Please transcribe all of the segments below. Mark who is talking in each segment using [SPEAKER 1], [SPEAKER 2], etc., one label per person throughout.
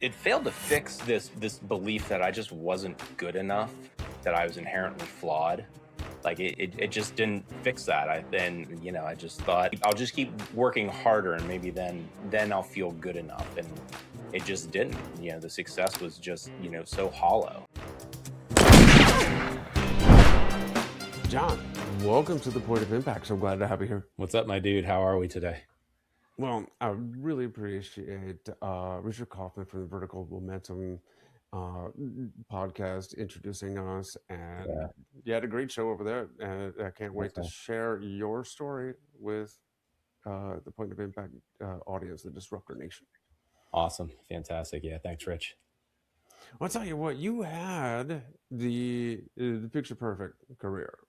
[SPEAKER 1] it failed to fix this belief that I just wasn't good enough, that I was inherently flawed. Like it just didn't fix that. I just thought I'll just keep working harder and maybe then I'll feel good enough. And it just didn't. The success was just, so hollow.
[SPEAKER 2] John, welcome to the Point of Impact. So glad to have you here.
[SPEAKER 1] What's up, my dude? How are we today?
[SPEAKER 2] Well, I really appreciate Richard Kaufman from the Vertical Momentum podcast introducing us. And you had a great show over there. And I can't wait to share your story with the Point of Impact audience, the Disruptor Nation.
[SPEAKER 1] Awesome. Fantastic. Yeah. Thanks, Rich.
[SPEAKER 2] I'll tell you what, you had the picture perfect career.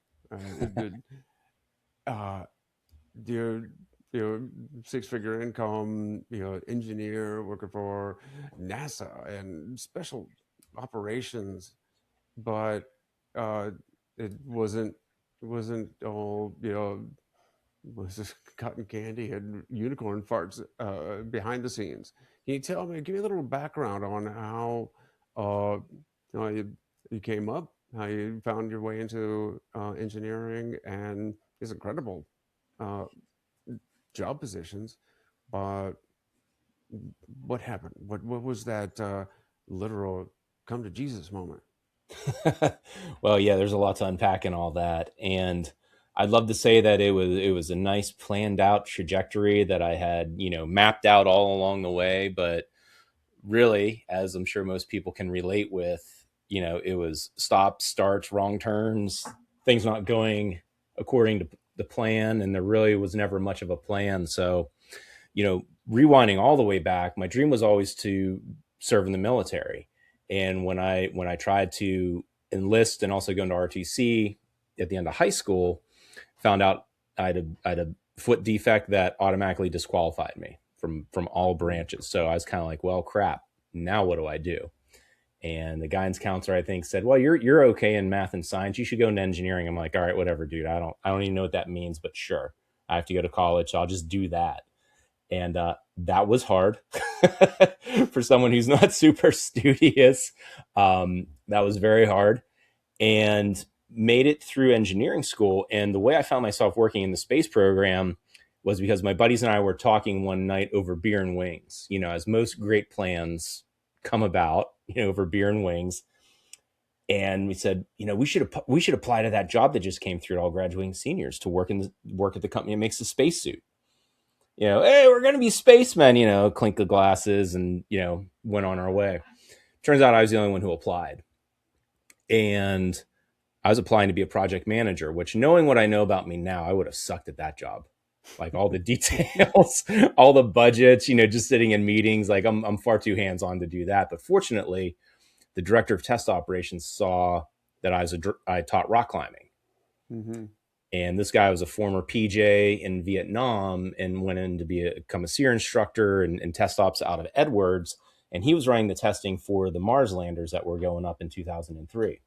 [SPEAKER 2] Six-figure income, engineer working for NASA and special operations, but it wasn't all was just cotton candy and unicorn farts behind the scenes. Can you give me a little background on how you came up, how you found your way into engineering and these incredible job positions, but what happened? What was that literal come to Jesus moment?
[SPEAKER 1] Well, yeah, there's a lot to unpack in all that, and I'd love to say that it was a nice planned out trajectory that I had, mapped out all along the way, but really, as I'm sure most people can relate with, it was stops, starts, wrong turns, things not going according to the plan, and there really was never much of a plan. So, rewinding all the way back, my dream was always to serve in the military. And when I tried to enlist and also go into RTC at the end of high school, found out I had a foot defect that automatically disqualified me from all branches. So I was kind of like, well, crap. Now what do I do? And the guidance counselor, I think, said, well, you're okay in math and science. You should go into engineering. I'm like, all right, whatever, dude. I don't even know what that means, but sure. I have to go to college, so I'll just do that. And that was hard for someone who's not super studious. That was very hard, and made it through engineering school. And the way I found myself working in the space program was because my buddies and I were talking one night over beer and wings, as most great plans come about, over beer and wings. And we said, we should apply to that job that just came through at all graduating seniors to work at the company that makes the spacesuit. Hey, we're going to be spacemen, clink the glasses and, went on our way. Turns out I was the only one who applied. And I was applying to be a project manager, which, knowing what I know about me now, I would have sucked at that job. Like all the details, all the budgets, just sitting in meetings, like I'm far too hands-on to do that. But fortunately, the director of test operations saw that I taught rock climbing. Mm-hmm. And this guy was a former PJ in Vietnam and went in to become a SEER instructor and test ops out of Edwards. And he was running the testing for the Mars landers that were going up in 2003.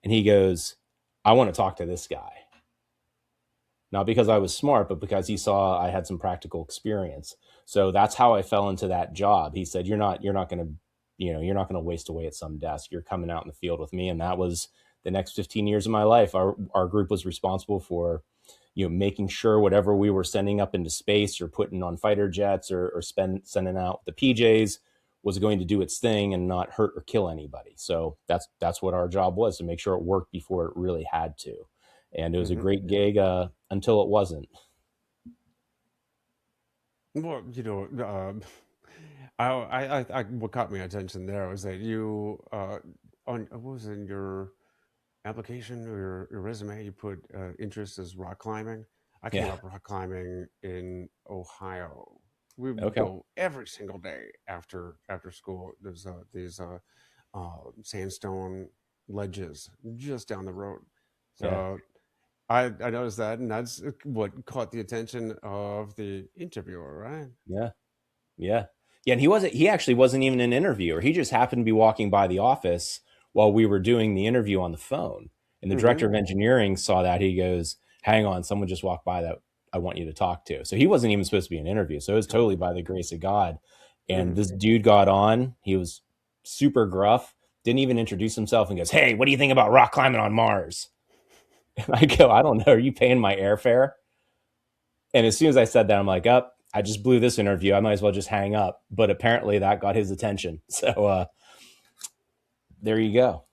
[SPEAKER 1] And he goes, I want to talk to this guy. Not because I was smart, but because he saw I had some practical experience. So that's how I fell into that job. He said, you're not going to waste away at some desk. You're coming out in the field with me. And that was the next 15 years of my life. Our group was responsible for, making sure whatever we were sending up into space or putting on fighter jets or sending out the PJs was going to do its thing and not hurt or kill anybody. So that's what our job was, to make sure it worked before it really had to. And it was a great gig until it wasn't.
[SPEAKER 2] Well, what caught my attention there was that you what was in your application or your resume, you put interest as rock climbing. I came up rock climbing in Ohio. We would go every single day after school. There's these sandstone ledges just down the road. So I noticed that, and that's what caught the attention of the interviewer, right?
[SPEAKER 1] Yeah. And he actually wasn't even an interviewer. He just happened to be walking by the office while we were doing the interview on the phone. And the director of engineering saw that. He goes, hang on, someone just walked by that I want you to talk to. So he wasn't even supposed to be an interview. So it was totally by the grace of God. And
[SPEAKER 2] Mhm.
[SPEAKER 1] this dude got on. He was super gruff, didn't even introduce himself, and goes, "Hey, what do you think about rock climbing on Mars?" And I go, "I don't know. Are you paying my airfare?" And as soon as I said that, I'm like, "Up, I just blew this interview. I might as well just hang up." But apparently that got his attention. So there you go.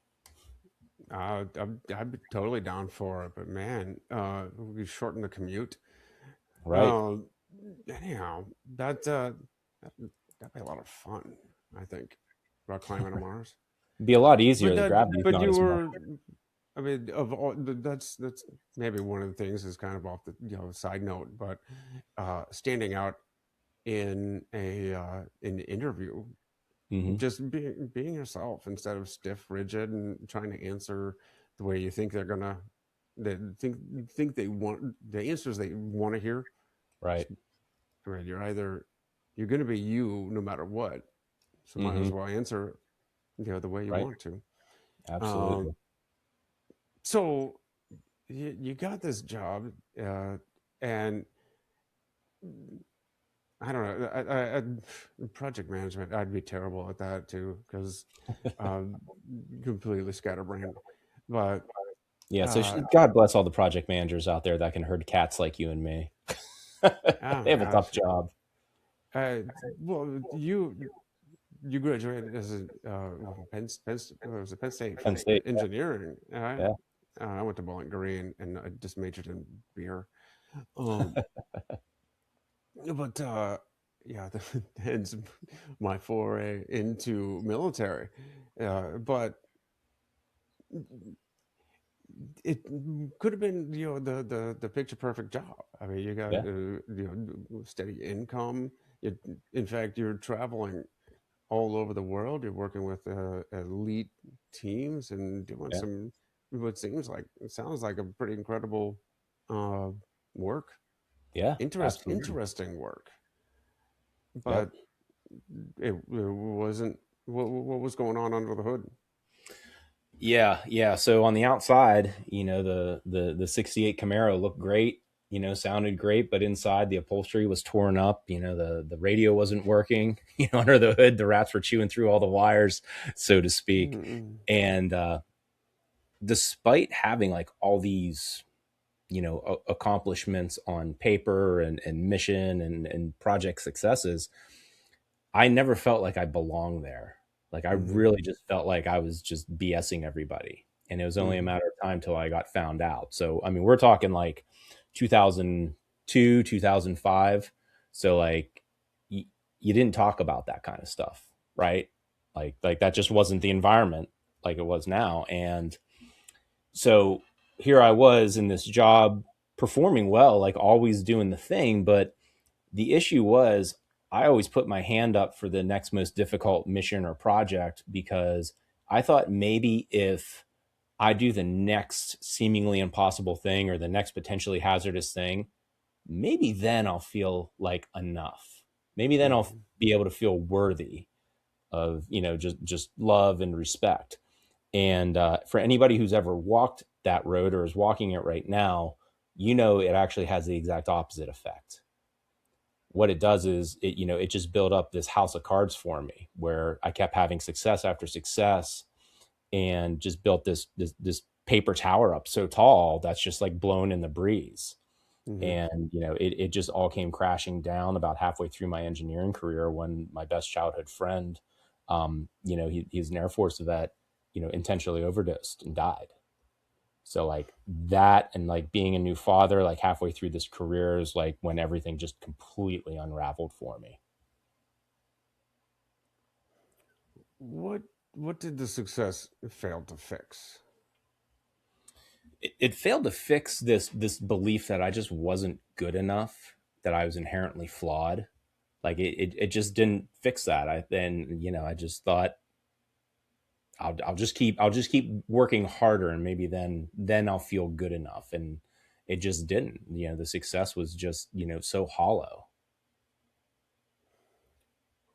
[SPEAKER 2] I'd be totally down for it, but man, we shorten the commute.
[SPEAKER 1] Right.
[SPEAKER 2] Um, anyhow, that, that'd be a lot of fun. I think about climbing to Mars.
[SPEAKER 1] It'd be a lot easier.
[SPEAKER 2] But
[SPEAKER 1] The gravity's
[SPEAKER 2] but
[SPEAKER 1] not
[SPEAKER 2] you
[SPEAKER 1] as much.
[SPEAKER 2] were, I mean, of all that's maybe one of the things is kind of off the side note, but standing out in a in an interview,
[SPEAKER 1] Hmm.
[SPEAKER 2] just being yourself instead of stiff, rigid, and trying to answer the way you think they're gonna they think they want the answers they want to hear.
[SPEAKER 1] Right.
[SPEAKER 2] I mean, you're gonna be you no matter what, so might
[SPEAKER 1] Hmm.
[SPEAKER 2] as well answer the way you
[SPEAKER 1] Right.
[SPEAKER 2] want to. Um,
[SPEAKER 1] Absolutely.
[SPEAKER 2] so you got this job, and I don't know. Project management, I'd be terrible at that too because um, completely scatterbrained. But
[SPEAKER 1] Yeah. So
[SPEAKER 2] uh,
[SPEAKER 1] God bless all the project managers out there that can herd cats like you and me.
[SPEAKER 2] oh
[SPEAKER 1] They
[SPEAKER 2] my
[SPEAKER 1] have a tough
[SPEAKER 2] gosh,
[SPEAKER 1] job.
[SPEAKER 2] uh, well, you graduated as a was it Penn State
[SPEAKER 1] Penn State.
[SPEAKER 2] engineering.
[SPEAKER 1] Yeah.
[SPEAKER 2] I went to Bowling Green and I just majored in beer. Um, but yeah, hence my foray into military. But it could have been the picture perfect job. I mean, you got
[SPEAKER 1] Yeah.
[SPEAKER 2] steady income. You, in fact, you're traveling all over the world. You're working with elite teams and doing
[SPEAKER 1] Yeah.
[SPEAKER 2] some what sounds like a pretty incredible uh, work.
[SPEAKER 1] Yeah. Absolutely.
[SPEAKER 2] Interesting work,
[SPEAKER 1] Yep.
[SPEAKER 2] but it wasn't. What was going on under the hood?
[SPEAKER 1] Yeah, yeah. So on the outside, the 68 Camaro looked great, sounded great, but inside the upholstery was torn up, the radio wasn't working, under the hood the rats were chewing through all the wires, so to speak.
[SPEAKER 2] Mm-mm.
[SPEAKER 1] And despite having like all these, accomplishments on paper and mission and project successes, I never felt like I belonged there. Like I
[SPEAKER 2] Mm-hmm.
[SPEAKER 1] really just felt like I was just BSing everybody. And it was only a
[SPEAKER 2] Mm-hmm.
[SPEAKER 1] matter of time till I got found out. So I mean, we're talking like 2002, 2005. So like y- you didn't talk about that kind of stuff, right? Like that just wasn't the environment like it was now. And so here I was in this job performing well, like always doing the thing, but the issue was I always put my hand up for the next most difficult mission or project because I thought maybe if I do the next seemingly impossible thing or the next potentially hazardous thing, maybe then I'll feel like enough. Maybe then I'll
[SPEAKER 2] Mm-hmm.
[SPEAKER 1] be able to feel worthy of, just love and respect. And for anybody who's ever walked that road or is walking it right now, it actually has the exact opposite effect. What it does is it just built up this house of cards for me where I kept having success after success and just built this paper tower up so tall that's just like blown in the breeze.
[SPEAKER 2] Mm-hmm.
[SPEAKER 1] And it just all came crashing down about halfway through my engineering career when my best childhood friend, he's an Air Force vet, intentionally overdosed and died. So like that and like being a new father, like halfway through this career is like when everything just completely unraveled for me.
[SPEAKER 2] What what did the success fail to fix?
[SPEAKER 1] It failed to fix this belief that I just wasn't good enough, that I was inherently flawed. Like it just didn't fix that. I just thought I'll just keep working harder and maybe then I'll feel good enough. And it just didn't. The success was just, so hollow.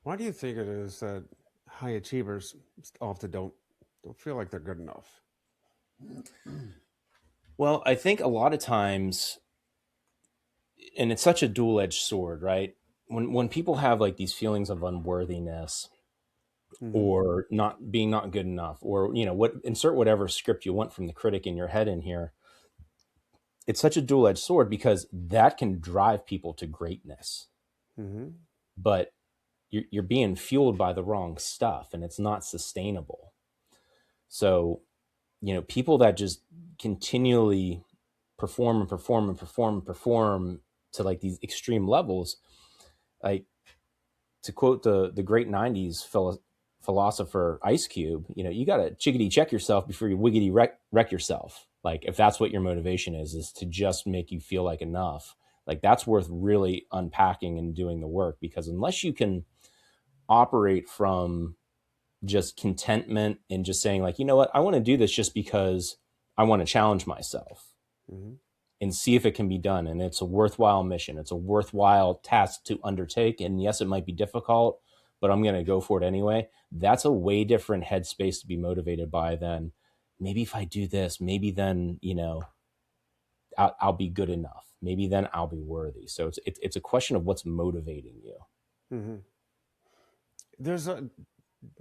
[SPEAKER 2] Why do you think it is that high achievers often don't feel like they're good enough?
[SPEAKER 1] Well, I think a lot of times, and it's such a dual-edged sword, right? when people have like these feelings of unworthiness
[SPEAKER 2] Mm-hmm.
[SPEAKER 1] or not good enough, or what, insert whatever script you want from the critic in your head in here, it's such a dual-edged sword because that can drive people to greatness,
[SPEAKER 2] Mm-hmm.
[SPEAKER 1] but you're being fueled by the wrong stuff and it's not sustainable. So people that just continually perform and perform and perform and perform to like these extreme levels, like, to quote the great 90s philosopher Ice Cube, you got to chickadee check yourself before you wiggity wreck yourself. Like, if that's what your motivation is to just make you feel like enough, like that's worth really unpacking and doing the work, because unless you can operate from just contentment and just saying like, what, I want to do this just because I want to challenge myself
[SPEAKER 2] Mm-hmm.
[SPEAKER 1] and see if it can be done. And it's a worthwhile mission. It's a worthwhile task to undertake. And yes, it might be difficult, but I'm going to go for it anyway. That's a way different headspace to be motivated by than, maybe if I do this, maybe then, I'll be good enough. Maybe then I'll be worthy. So it's a question of what's motivating you.
[SPEAKER 2] Mm-hmm. There's a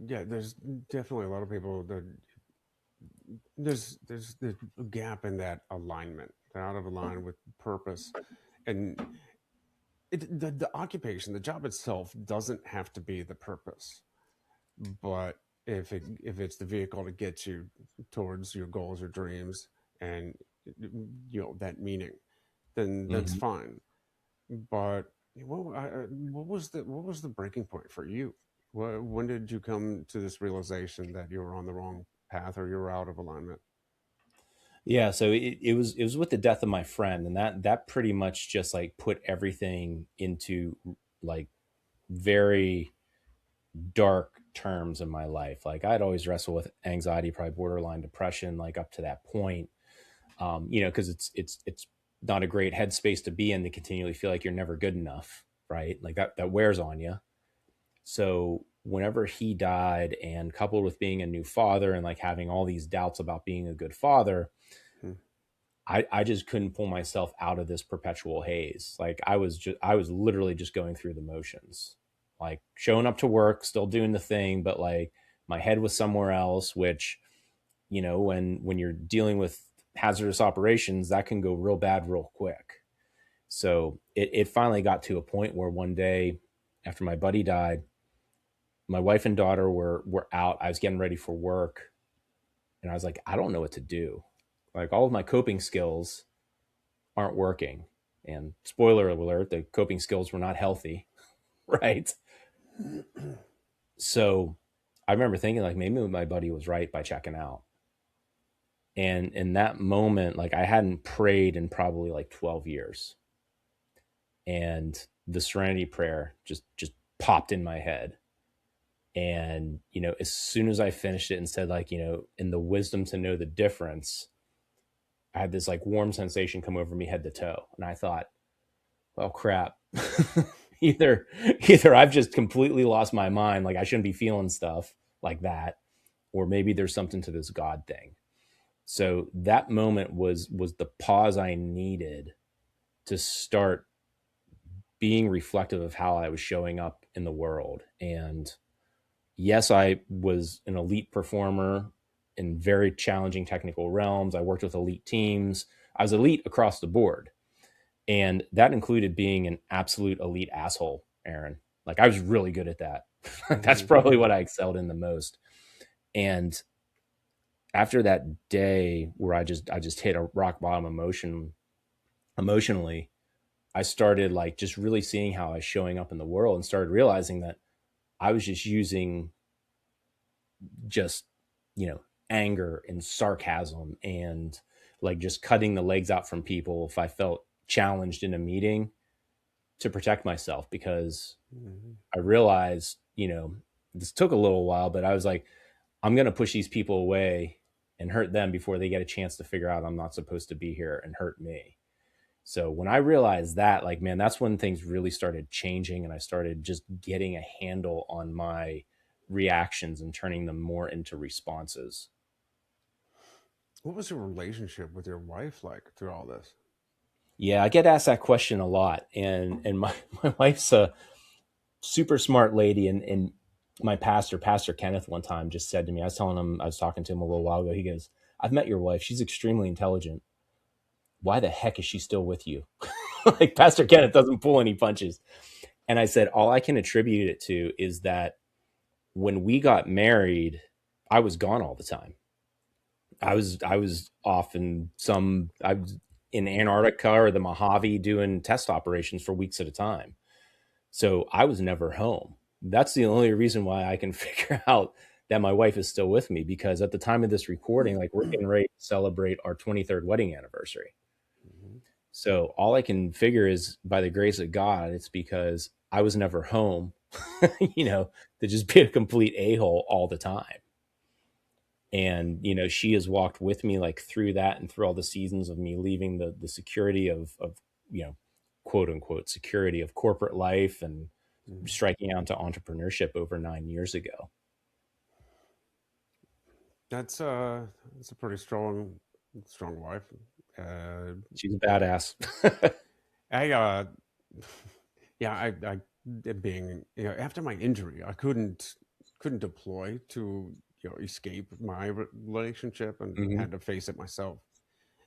[SPEAKER 2] Yeah, there's definitely a lot of people that there's a gap in that alignment. They're out of line with purpose, and the occupation, the job itself, doesn't have to be the purpose, but if it's the vehicle to get you towards your goals or dreams, and that meaning, then that's
[SPEAKER 1] Mm-hmm.
[SPEAKER 2] fine. But what was the breaking point for you? When did you come to this realization that you were on the wrong path or you were out of alignment?
[SPEAKER 1] Yeah, so it was with the death of my friend, and that pretty much just like put everything into like very dark terms in my life. Like, I'd always wrestle with anxiety, probably borderline depression, like up to that point. Because it's not a great headspace to be in, to continually feel like you're never good enough, right? Like that wears on you. So whenever he died, and coupled with being a new father and like having all these doubts about being a good father,
[SPEAKER 2] Hmm.
[SPEAKER 1] I just couldn't pull myself out of this perpetual haze. Like, I was literally just going through the motions, like showing up to work, still doing the thing, but like my head was somewhere else, which, when you're dealing with hazardous operations, that can go real bad real quick. So it finally got to a point where one day after my buddy died, my wife and daughter were out. I was getting ready for work, and I was like, I don't know what to do. Like, all of my coping skills aren't working. And spoiler alert, the coping skills were not healthy, right? So I remember thinking like, maybe my buddy was right by checking out. And in that moment, like, I hadn't prayed in probably like 12 years. And the serenity prayer just popped in my head. And, as soon as I finished it and said like, in the wisdom to know the difference, I had this like warm sensation come over me head to toe. And I thought, well, crap. either either I've just completely lost my mind, like I shouldn't be feeling stuff like that, or maybe there's something to this God thing. So that moment was the pause I needed to start being reflective of how I was showing up in the world. And yes, I was an elite performer in very challenging technical realms. I worked with elite teams. I was elite across the board. And that included being an absolute elite asshole, Aaron. Like, I was really good at that. That's
[SPEAKER 2] Hmm.
[SPEAKER 1] probably what I excelled in the most. And after that day where I just hit a rock bottom emotionally, I started like just really seeing how I was showing up in the world, and started realizing that I was just using just, you know, anger and sarcasm and like just cutting the legs out from people if I felt challenged in a meeting, to protect myself. Because
[SPEAKER 2] Hmm.
[SPEAKER 1] I realized, this took a little while, but I was like, I'm going to push these people away and hurt them before they get a chance to figure out I'm not supposed to be here and hurt me. So when I realized that, like, man, that's when things really started changing, and I started just getting a handle on my reactions and turning them more into responses.
[SPEAKER 2] What was your relationship with your wife like through all this?
[SPEAKER 1] Yeah, I get asked that question a lot, and my my wife's super smart lady. And my Pastor Kenneth, one time just said to me, I was talking to him a little while ago. He goes, I've met your wife. She's extremely intelligent. Why the heck is she still with you? Like, Pastor Kenneth doesn't pull any punches. And I said, all I can attribute it to is that when we got married, I was gone all the time. I was off in I was in Antarctica or the Mojave doing test operations for weeks at a time. So I was never home. That's the only reason why I can figure out that my wife is still with me, because at the time of this recording, like, we're getting ready to celebrate our 23rd wedding anniversary.
[SPEAKER 2] Mhm.
[SPEAKER 1] So all I can figure is, by the grace of God, it's because I was never home, to just be a complete a-hole all the time. And she has walked with me, like, through that and through all the seasons of me leaving the security of quote unquote security of corporate life and
[SPEAKER 2] Mhm.
[SPEAKER 1] striking out to entrepreneurship over 9 years ago.
[SPEAKER 2] That's a pretty strong wife. Uh,
[SPEAKER 1] She's a badass.
[SPEAKER 2] I yeah, I being after my injury, I couldn't deploy to escape my relationship and
[SPEAKER 1] Hmm.
[SPEAKER 2] had to face it myself.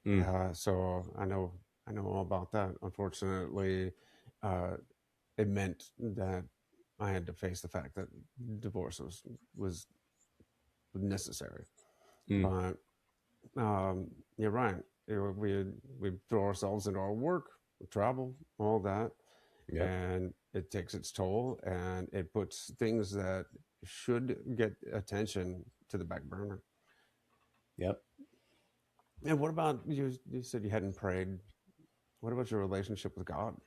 [SPEAKER 1] Mm.
[SPEAKER 2] So I know all about that. Unfortunately, uh, it meant that I had to face the fact that divorce was necessary.
[SPEAKER 1] Mm.
[SPEAKER 2] But you're right. We throw ourselves into our work, we travel, all that,
[SPEAKER 1] Yep.
[SPEAKER 2] and it takes its toll, and it puts things that should get attention to the back burner.
[SPEAKER 1] Yep.
[SPEAKER 2] And what about you? You said you hadn't prayed. What about your relationship with God?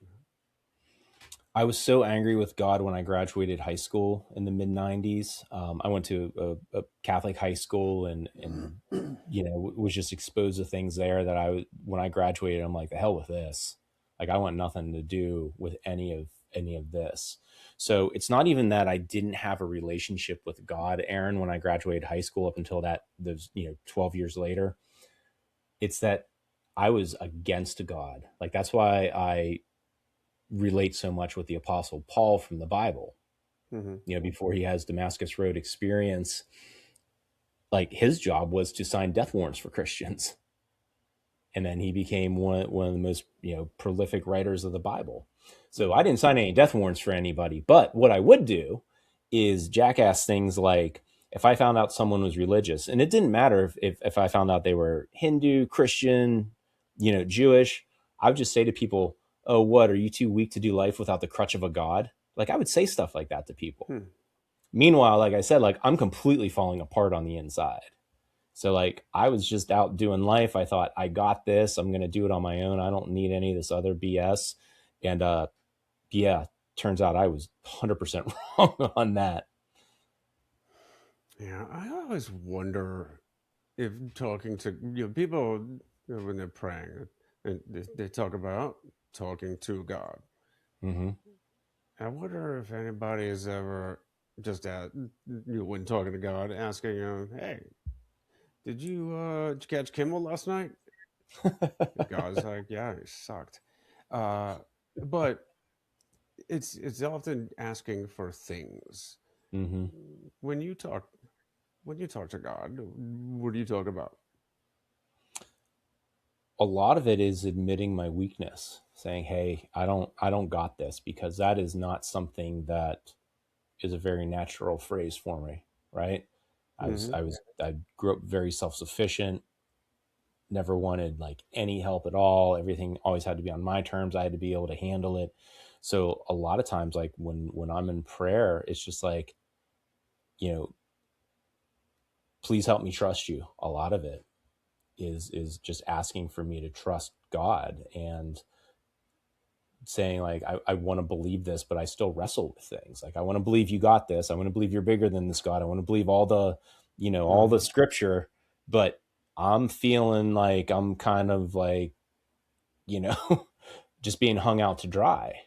[SPEAKER 1] I was so angry with God when I graduated high school in the mid 90s. I went to a Catholic high school, and was just exposed to things there that when I graduated, I'm like, the hell with this. Like, I want nothing to do with any of this. So it's not even that I didn't have a relationship with God, Aaron, when I graduated high school up until those 12 years later. It's that I was against God. Like, that's why I relate so much with the Apostle Paul from the Bible.
[SPEAKER 2] Hmm.
[SPEAKER 1] Before he has Damascus Road experience, like, his job was to sign death warrants for Christians. And then he became one of the most prolific writers of the Bible. So I
[SPEAKER 2] Hmm.
[SPEAKER 1] didn't sign any death warrants for anybody, but what I would do is jackass things like, if I found out someone was religious, and it didn't matter if I found out they were Hindu, Christian, Jewish, I would just say to people, oh, what, are you too weak to do life without the crutch of a God? Like, I would say stuff like that to people.
[SPEAKER 2] Hmm.
[SPEAKER 1] Meanwhile, like I said, like, I'm completely falling apart on the inside. So, like, I was just out doing life. I thought, I got this. I'm going to do it on my own. I don't need any of this other BS. And yeah, turns out I was 100% wrong on that.
[SPEAKER 2] Yeah, I always wonder if talking to people when they're praying, and they talk about talking to God.
[SPEAKER 1] Hmm.
[SPEAKER 2] I wonder if anybody has ever just when talking to God, asking him, "Hey, did you catch Kimmel last night?" God's like, "Yeah, he sucked," uh, but it's often asking for things.
[SPEAKER 1] Hmm.
[SPEAKER 2] When you talk when you talk to God, what do you talk about?
[SPEAKER 1] A lot of it is admitting my weakness, saying, hey, I don't got this, because that is not something that is a very natural phrase for me. Right.
[SPEAKER 2] Hmm.
[SPEAKER 1] I grew up very self-sufficient, never wanted, like, any help at all. Everything always had to be on my terms. I had to be able to handle it. So a lot of times, like, when I'm in prayer, it's just like, you know, please help me trust you. A lot of it is just asking for me to trust God, and saying, like, I want to believe this, but I still wrestle with things. Like, I want to believe you got this. I want to believe you're bigger than this, God. I want to believe all the
[SPEAKER 2] Hmm.
[SPEAKER 1] scripture, but I'm feeling like I'm kind of like, you know, just being hung out to dry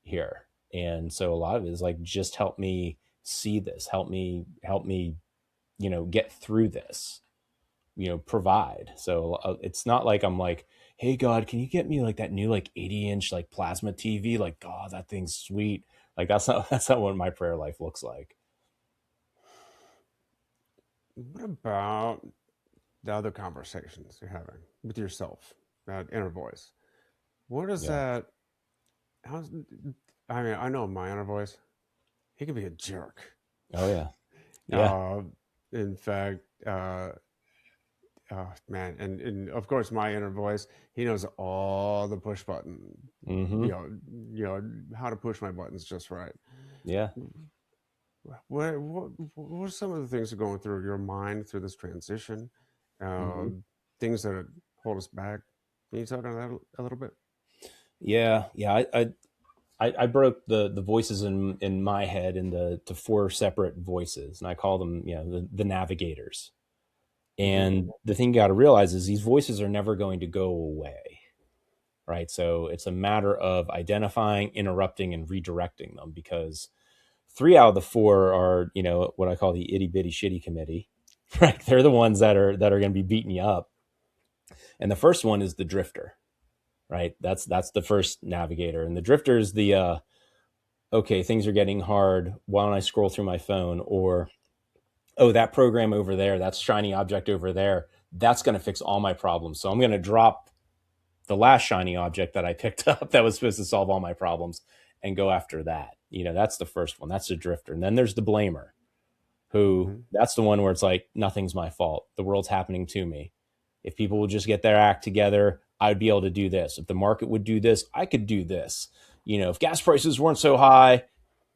[SPEAKER 1] here. And so a lot of it is like, just help me see this, help me, get through this, provide. So it's not like I'm like, hey God, can you get me like that new, like, 80-inch like plasma TV? Like, oh, that thing's sweet. Like that's not what my prayer life looks like.
[SPEAKER 2] What about the other conversations you're having with yourself, that inner voice? What is
[SPEAKER 1] Yeah.
[SPEAKER 2] that? How's, I mean, I know my inner voice. He can be a jerk.
[SPEAKER 1] Oh yeah. Yeah.
[SPEAKER 2] Uh, in fact, man, and of course, my inner voice. He knows all the push button.
[SPEAKER 1] Mm-hmm.
[SPEAKER 2] You know, you know how to push my buttons just right.
[SPEAKER 1] Yeah.
[SPEAKER 2] What are some of the things that are going through your mind through this transition?
[SPEAKER 1] Mm-hmm.
[SPEAKER 2] Uh, Things that hold us back. Can you talk on that a little bit?
[SPEAKER 1] Yeah. Yeah. I broke the voices in my head into to four separate voices, and I call them, the navigators.
[SPEAKER 2] Mm-hmm.
[SPEAKER 1] And the thing you got to realize is these voices are never going to go away, right? So it's a matter of identifying, interrupting, and redirecting them, because three out of the four are, what I call the itty bitty shitty committee, right? They're the ones that are going to be beating you up. And the first one is the drifter, right? That's the first navigator, and the drifter is the okay, things are getting hard. Why don't I scroll through my phone? Or, oh, that program over there, that shiny object over there, that's going to fix all my problems. So I'm going to drop the last shiny object that I picked up that was supposed to solve all my problems and go after that. That's the first one. That's the drifter. And then there's the blamer, who
[SPEAKER 2] Mm-hmm.
[SPEAKER 1] that's the one where it's like, nothing's my fault. The world's happening to me. If people would just get their act together, I'd be able to do this. If the market would do this, I could do this. If gas prices weren't so high,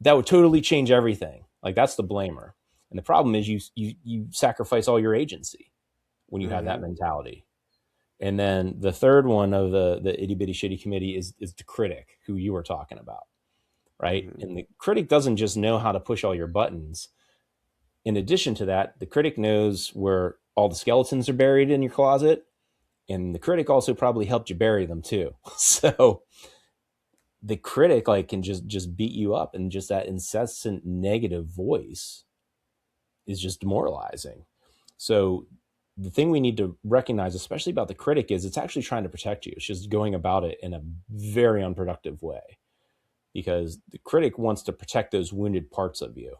[SPEAKER 1] that would totally change everything. Like, that's the blamer. And the problem is you sacrifice all your agency when you have that
[SPEAKER 2] Mm-hmm.
[SPEAKER 1] mentality. And then the third one of the itty bitty shitty committee is the critic, who you were talking about, right?
[SPEAKER 2] Mm-hmm.
[SPEAKER 1] And the critic doesn't just know how to push all your buttons. In addition to that, the critic knows where all the skeletons are buried in your closet, and the critic also probably helped you bury them too. So the critic, like, can just beat you up, and just that incessant negative voice is just demoralizing. So the thing we need to recognize, especially about the critic, is it's actually trying to protect you. It's just going about it in a very unproductive way, because the critic wants to protect those wounded parts of you.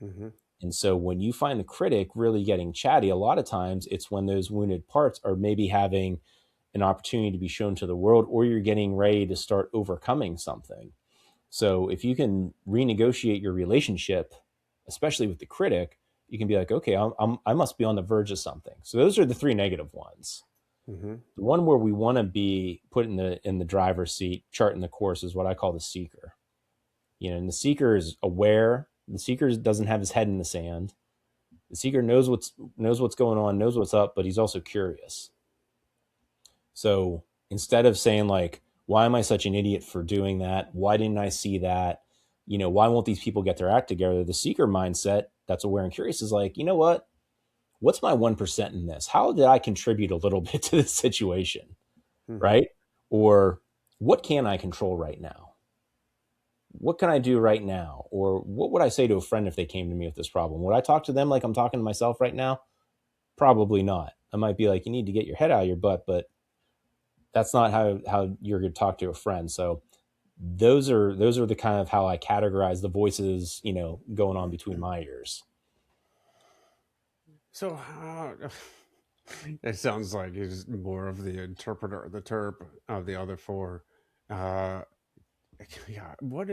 [SPEAKER 2] Mm-hmm.
[SPEAKER 1] And so when you find the critic really getting chatty, a lot of times it's when those wounded parts are maybe having an opportunity to be shown to the world, or you're getting ready to start overcoming something. So if you can renegotiate your relationship, especially with the critic, you can be like, okay, I must be on the verge of something. So those are the three negative ones.
[SPEAKER 2] Mm-hmm.
[SPEAKER 1] The one where we want to be put in the driver's seat, charting the course, is what I call the seeker. And the seeker is aware. The seeker doesn't have his head in the sand. The seeker knows what's going on, knows what's up, but he's also curious. So instead of saying, like, why am I such an idiot for doing that? Why didn't I see that? Why won't these people get their act together? The seeker mindset, that's aware and curious, is like, you know what? What's my 1% in this? How did I contribute a little bit to this situation?
[SPEAKER 2] Mm-hmm.
[SPEAKER 1] Right? Or what can I control right now? What can I do right now? Or what would I say to a friend if they came to me with this problem? Would I talk to them like I'm talking to myself right now? Probably not. I might be like, you need to get your head out of your butt, but that's not how you're going to talk to a friend. So those are the kind of how I categorize the voices, going on between my ears.
[SPEAKER 2] So it sounds like he's more of the interpreter, the terp of the other four. Uh, yeah. What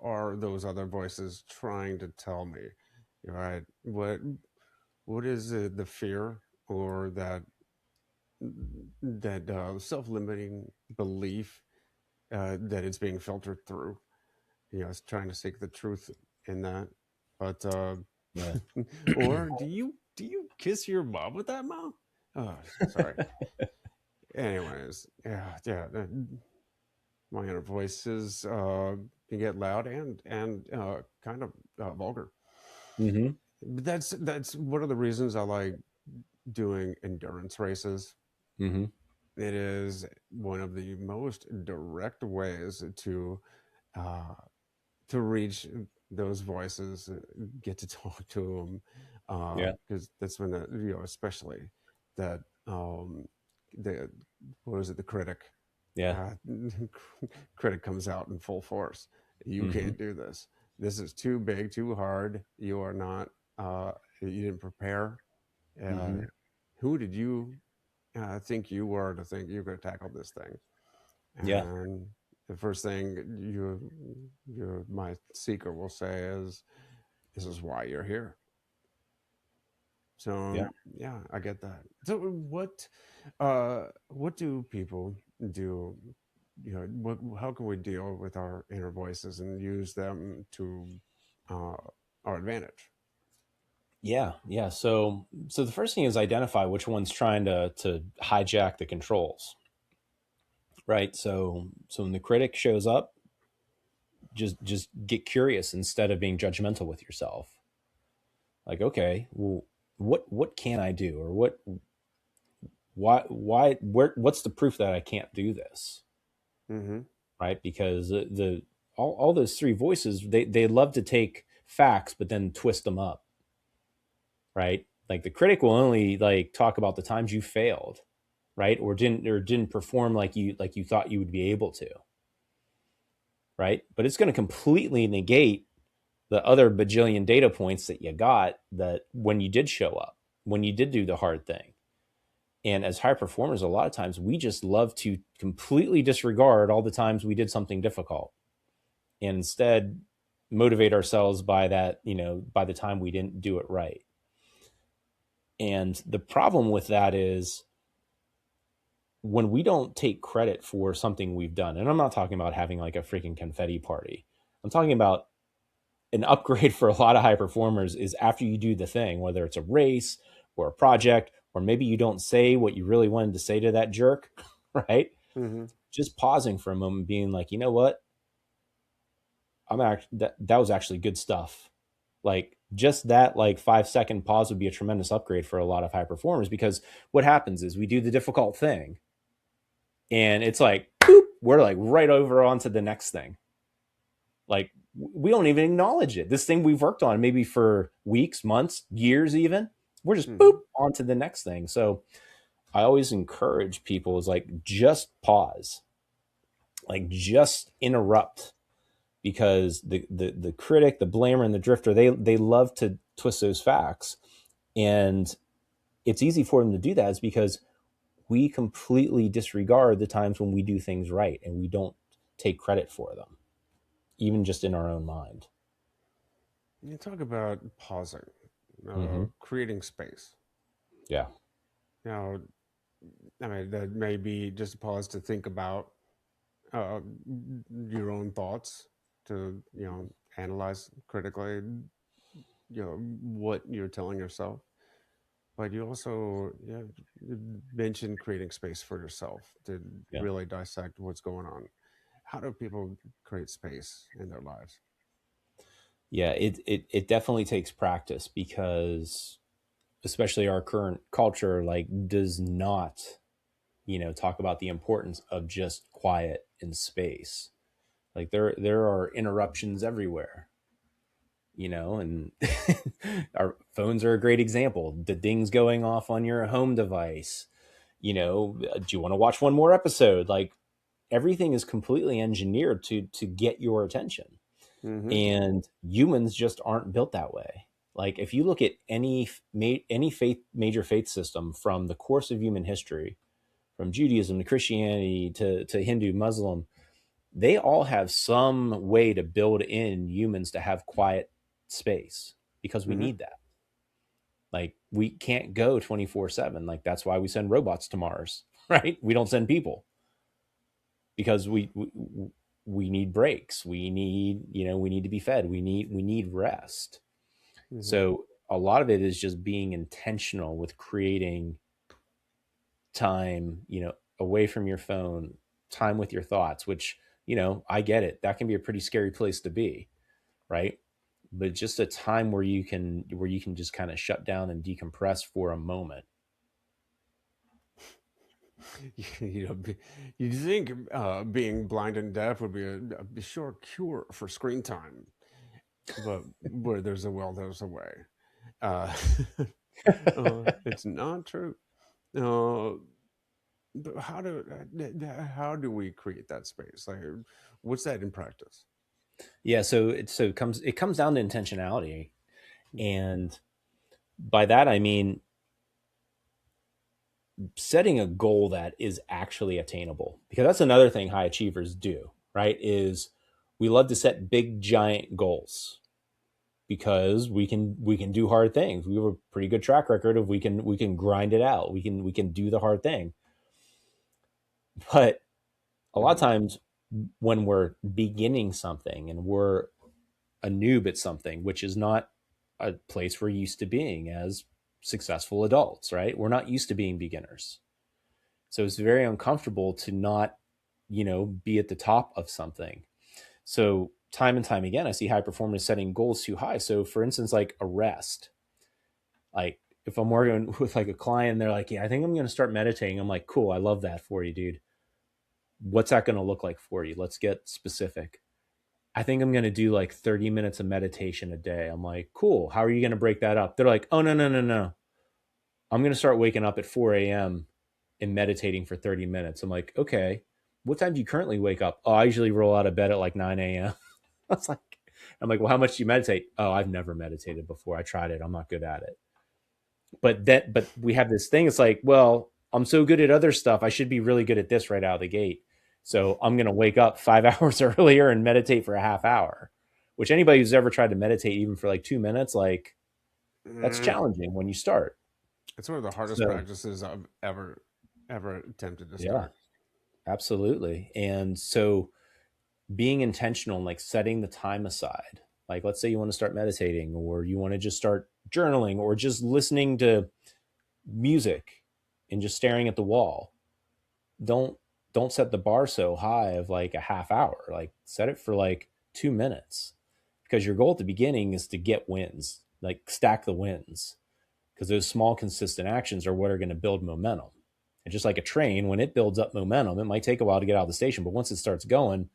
[SPEAKER 2] are those other voices trying to tell me? Right. What is the fear or that self-limiting belief that it's being filtered through? It's trying to seek the truth in that. But
[SPEAKER 1] Yeah.
[SPEAKER 2] or do you kiss your mom with that mouth? Oh, sorry. Anyways, yeah. My inner voices can get loud and kind of vulgar.
[SPEAKER 1] Mm-hmm.
[SPEAKER 2] But that's one of the reasons I like doing endurance races.
[SPEAKER 1] Mm-hmm.
[SPEAKER 2] It is one of the most direct ways uh, to reach those voices, get to talk to them,
[SPEAKER 1] Yeah.
[SPEAKER 2] because that's when especially that the what is it, the critic,
[SPEAKER 1] Yeah.
[SPEAKER 2] uh, critic comes out in full force. You
[SPEAKER 1] Hmm.
[SPEAKER 2] can't do this. This is too big, too hard. You are not. You didn't prepare. Uh,
[SPEAKER 1] Hmm.
[SPEAKER 2] who did you think you were to think you could tackle this thing?
[SPEAKER 1] Yeah.
[SPEAKER 2] And the first thing my seeker will say is, "This is why you're here." So
[SPEAKER 1] Yeah.
[SPEAKER 2] yeah, I get that. So what do people do? You know, how can we deal with our inner voices and use them to uh, our advantage?
[SPEAKER 1] Yeah. Yeah. So the first thing is identify which one's trying to hijack the controls, right? So when the critic shows up, just get curious instead of being judgmental with yourself. Like, okay, well, what can I do, or what's the proof that I can't do this,
[SPEAKER 2] Mm-hmm.
[SPEAKER 1] right? Because the all those three voices, they love to take facts but then twist them up, right? Like the critic will only like talk about the times you failed, right? Or didn't perform like you thought you would be able to, right? But it's going to completely negate the other bajillion data points that you got, that when you did show up, when you did do the hard thing. And as high performers, a lot of times we just love to completely disregard all the times we did something difficult, and instead motivate ourselves by that, by the time we didn't do it right. And the problem with that is when we don't take credit for something we've done. And I'm not talking about having like a freaking confetti party. I'm talking about an upgrade for a lot of high performers is after you do the thing, whether it's a race or a project, or maybe you don't say what you really wanted to say to that jerk, right?
[SPEAKER 2] Mm-hmm.
[SPEAKER 1] Just pausing for a moment, being like, you know what? That was actually good stuff. Like just that like 5-second pause would be a tremendous upgrade for a lot of high performers, because what happens is we do the difficult thing and it's like boop, we're like right over onto the next thing. Like we don't even acknowledge it. This thing we've worked on maybe for weeks, months, years, even, we're just boop
[SPEAKER 2] Mm-hmm.
[SPEAKER 1] onto the next thing. So I always encourage people is like just pause, like just interrupt, because the critic, the blamer, and the drifter, they love to twist those facts, and it's easy for them to do that is because we completely disregard the times when we do things right and we don't take credit for them, even just in our own mind.
[SPEAKER 2] You talk about pausing,
[SPEAKER 1] Mm-hmm.
[SPEAKER 2] creating space.
[SPEAKER 1] Yeah.
[SPEAKER 2] Now, I mean, that may be just a pause to think about uh, your own thoughts, to analyze critically, what you're telling yourself. But you also you mentioned creating space for yourself to
[SPEAKER 1] Yeah.
[SPEAKER 2] really dissect what's going on. How do people create space in their lives?
[SPEAKER 1] Yeah, it definitely takes practice, because especially our current culture like does not, talk about the importance of just quiet and space. Like there are interruptions everywhere, and our phones are a great example. The dings going off on your home device, do you want to watch one more episode? Like everything is completely engineered to get your attention,
[SPEAKER 2] Mm-hmm.
[SPEAKER 1] and humans just aren't built that way. Like if you look at any major faith system from the course of human history, from Judaism to Christianity to Hindu, Muslim, they all have some way to build in humans to have quiet space, because we
[SPEAKER 2] Mm-hmm.
[SPEAKER 1] need that. Like we can't go 24/7. Like that's why we send robots to Mars, right? We don't send people, because we need breaks. We need to be fed. We need rest.
[SPEAKER 2] Mm-hmm.
[SPEAKER 1] So a lot of it is just being intentional with creating time, away from your phone, time with your thoughts, which, I get it. That can be a pretty scary place to be, right? But just a time where you can just kind of shut down and decompress for a moment.
[SPEAKER 2] you know, you think being blind and deaf would be a sure cure for screen time, but where there's a will, there's a way. Uh, it's not true. Uh, but how do we create that space? Like, what's that in practice?
[SPEAKER 1] Yeah, so it comes down to intentionality, and by that I mean setting a goal that is actually attainable, because that's another thing high achievers do, right? Is we love to set big giant goals because we can do hard things. We have a pretty good track record of we can grind it out. We can do the hard thing. But a lot of
[SPEAKER 2] Mhm.
[SPEAKER 1] times when we're beginning something and we're a noob at something, which is not a place we're used to being as successful adults, right? We're not used to being beginners. So it's very uncomfortable to not, be at the top of something. So time and time again, I see high performers setting goals too high. So for instance, like a rest, like if I'm working with like a client, they're like, yeah, I think I'm going to start meditating. I'm like, cool. I love that for you, dude. What's that going to look like for you? Let's get specific. I think I'm going to do like 30 minutes of meditation a day. I'm like, cool. How are you going to break that up? They're like, oh, no, no, no, no. I'm going to start waking up at 4 a.m. and meditating for 30 minutes. I'm like, okay. What time do you currently wake up? Oh, I usually roll out of bed at like 9 a.m. I was like, I'm like, well, how much do you meditate? Oh, I've never meditated before. I tried it. I'm not good at it. But we have this thing. It's like, well, I'm so good at other stuff. I should be really good at this right out of the gate. So I'm going to wake up 5 hours earlier and meditate for a half hour, which anybody who's ever tried to meditate even for like 2 minutes, like that's
[SPEAKER 2] Mm,
[SPEAKER 1] challenging when you start.
[SPEAKER 2] it's one of the hardest
[SPEAKER 1] So
[SPEAKER 2] practices I've ever attempted to
[SPEAKER 1] yeah,
[SPEAKER 2] start.
[SPEAKER 1] absolutely. And so being intentional, like setting the time aside, like let's say you want to start meditating or you want to just start journaling or just listening to music and just staring at the wall. don't don't set the bar so high of like a half hour. Like set it for like 2 minutes, because your goal at the beginning is to get wins, like stack the wins, because those small consistent actions are what are going to build momentum. And just like a train, when it builds up momentum, it might take a while to get out of the station, but once it starts going,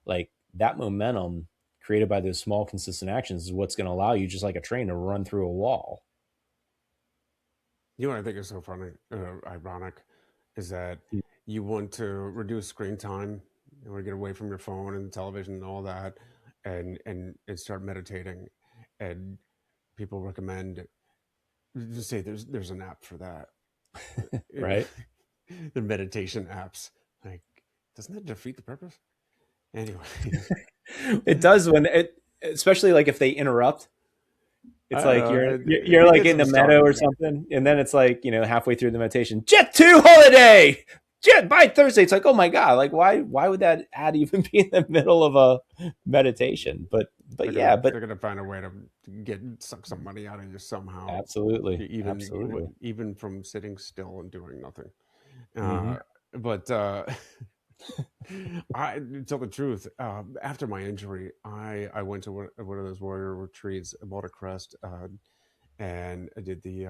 [SPEAKER 1] like that momentum created by those small consistent actions is what's going to allow you, just like a train, to run through a wall.
[SPEAKER 2] You know what I think is so funny, ironic, is that you want to reduce screen time, you want to get away from your phone and television and all that, and start meditating, and people recommend, just say there's an app for that.
[SPEAKER 1] Right.
[SPEAKER 2] The meditation apps, like, doesn't that defeat the purpose? Anyway,
[SPEAKER 1] It does, when it, especially like if they interrupt.
[SPEAKER 2] I
[SPEAKER 1] It's
[SPEAKER 2] don't
[SPEAKER 1] like
[SPEAKER 2] know.
[SPEAKER 1] you're
[SPEAKER 2] It
[SPEAKER 1] like
[SPEAKER 2] gets
[SPEAKER 1] in
[SPEAKER 2] them
[SPEAKER 1] the meadow or
[SPEAKER 2] started.
[SPEAKER 1] something, and then it's like, halfway through the meditation, Jet 2 holiday, Jet by Thursday. It's like, oh my god, like why would that ad even be in the middle of a meditation? But yeah, but
[SPEAKER 2] They're gonna find a way to get suck some money out of you somehow,
[SPEAKER 1] absolutely,
[SPEAKER 2] even
[SPEAKER 1] absolutely.
[SPEAKER 2] even from sitting still and doing nothing.
[SPEAKER 1] Hmm.
[SPEAKER 2] Uh, but I to tell the truth, after my injury, I went to one of those warrior retreats. I bought a crest, and I did the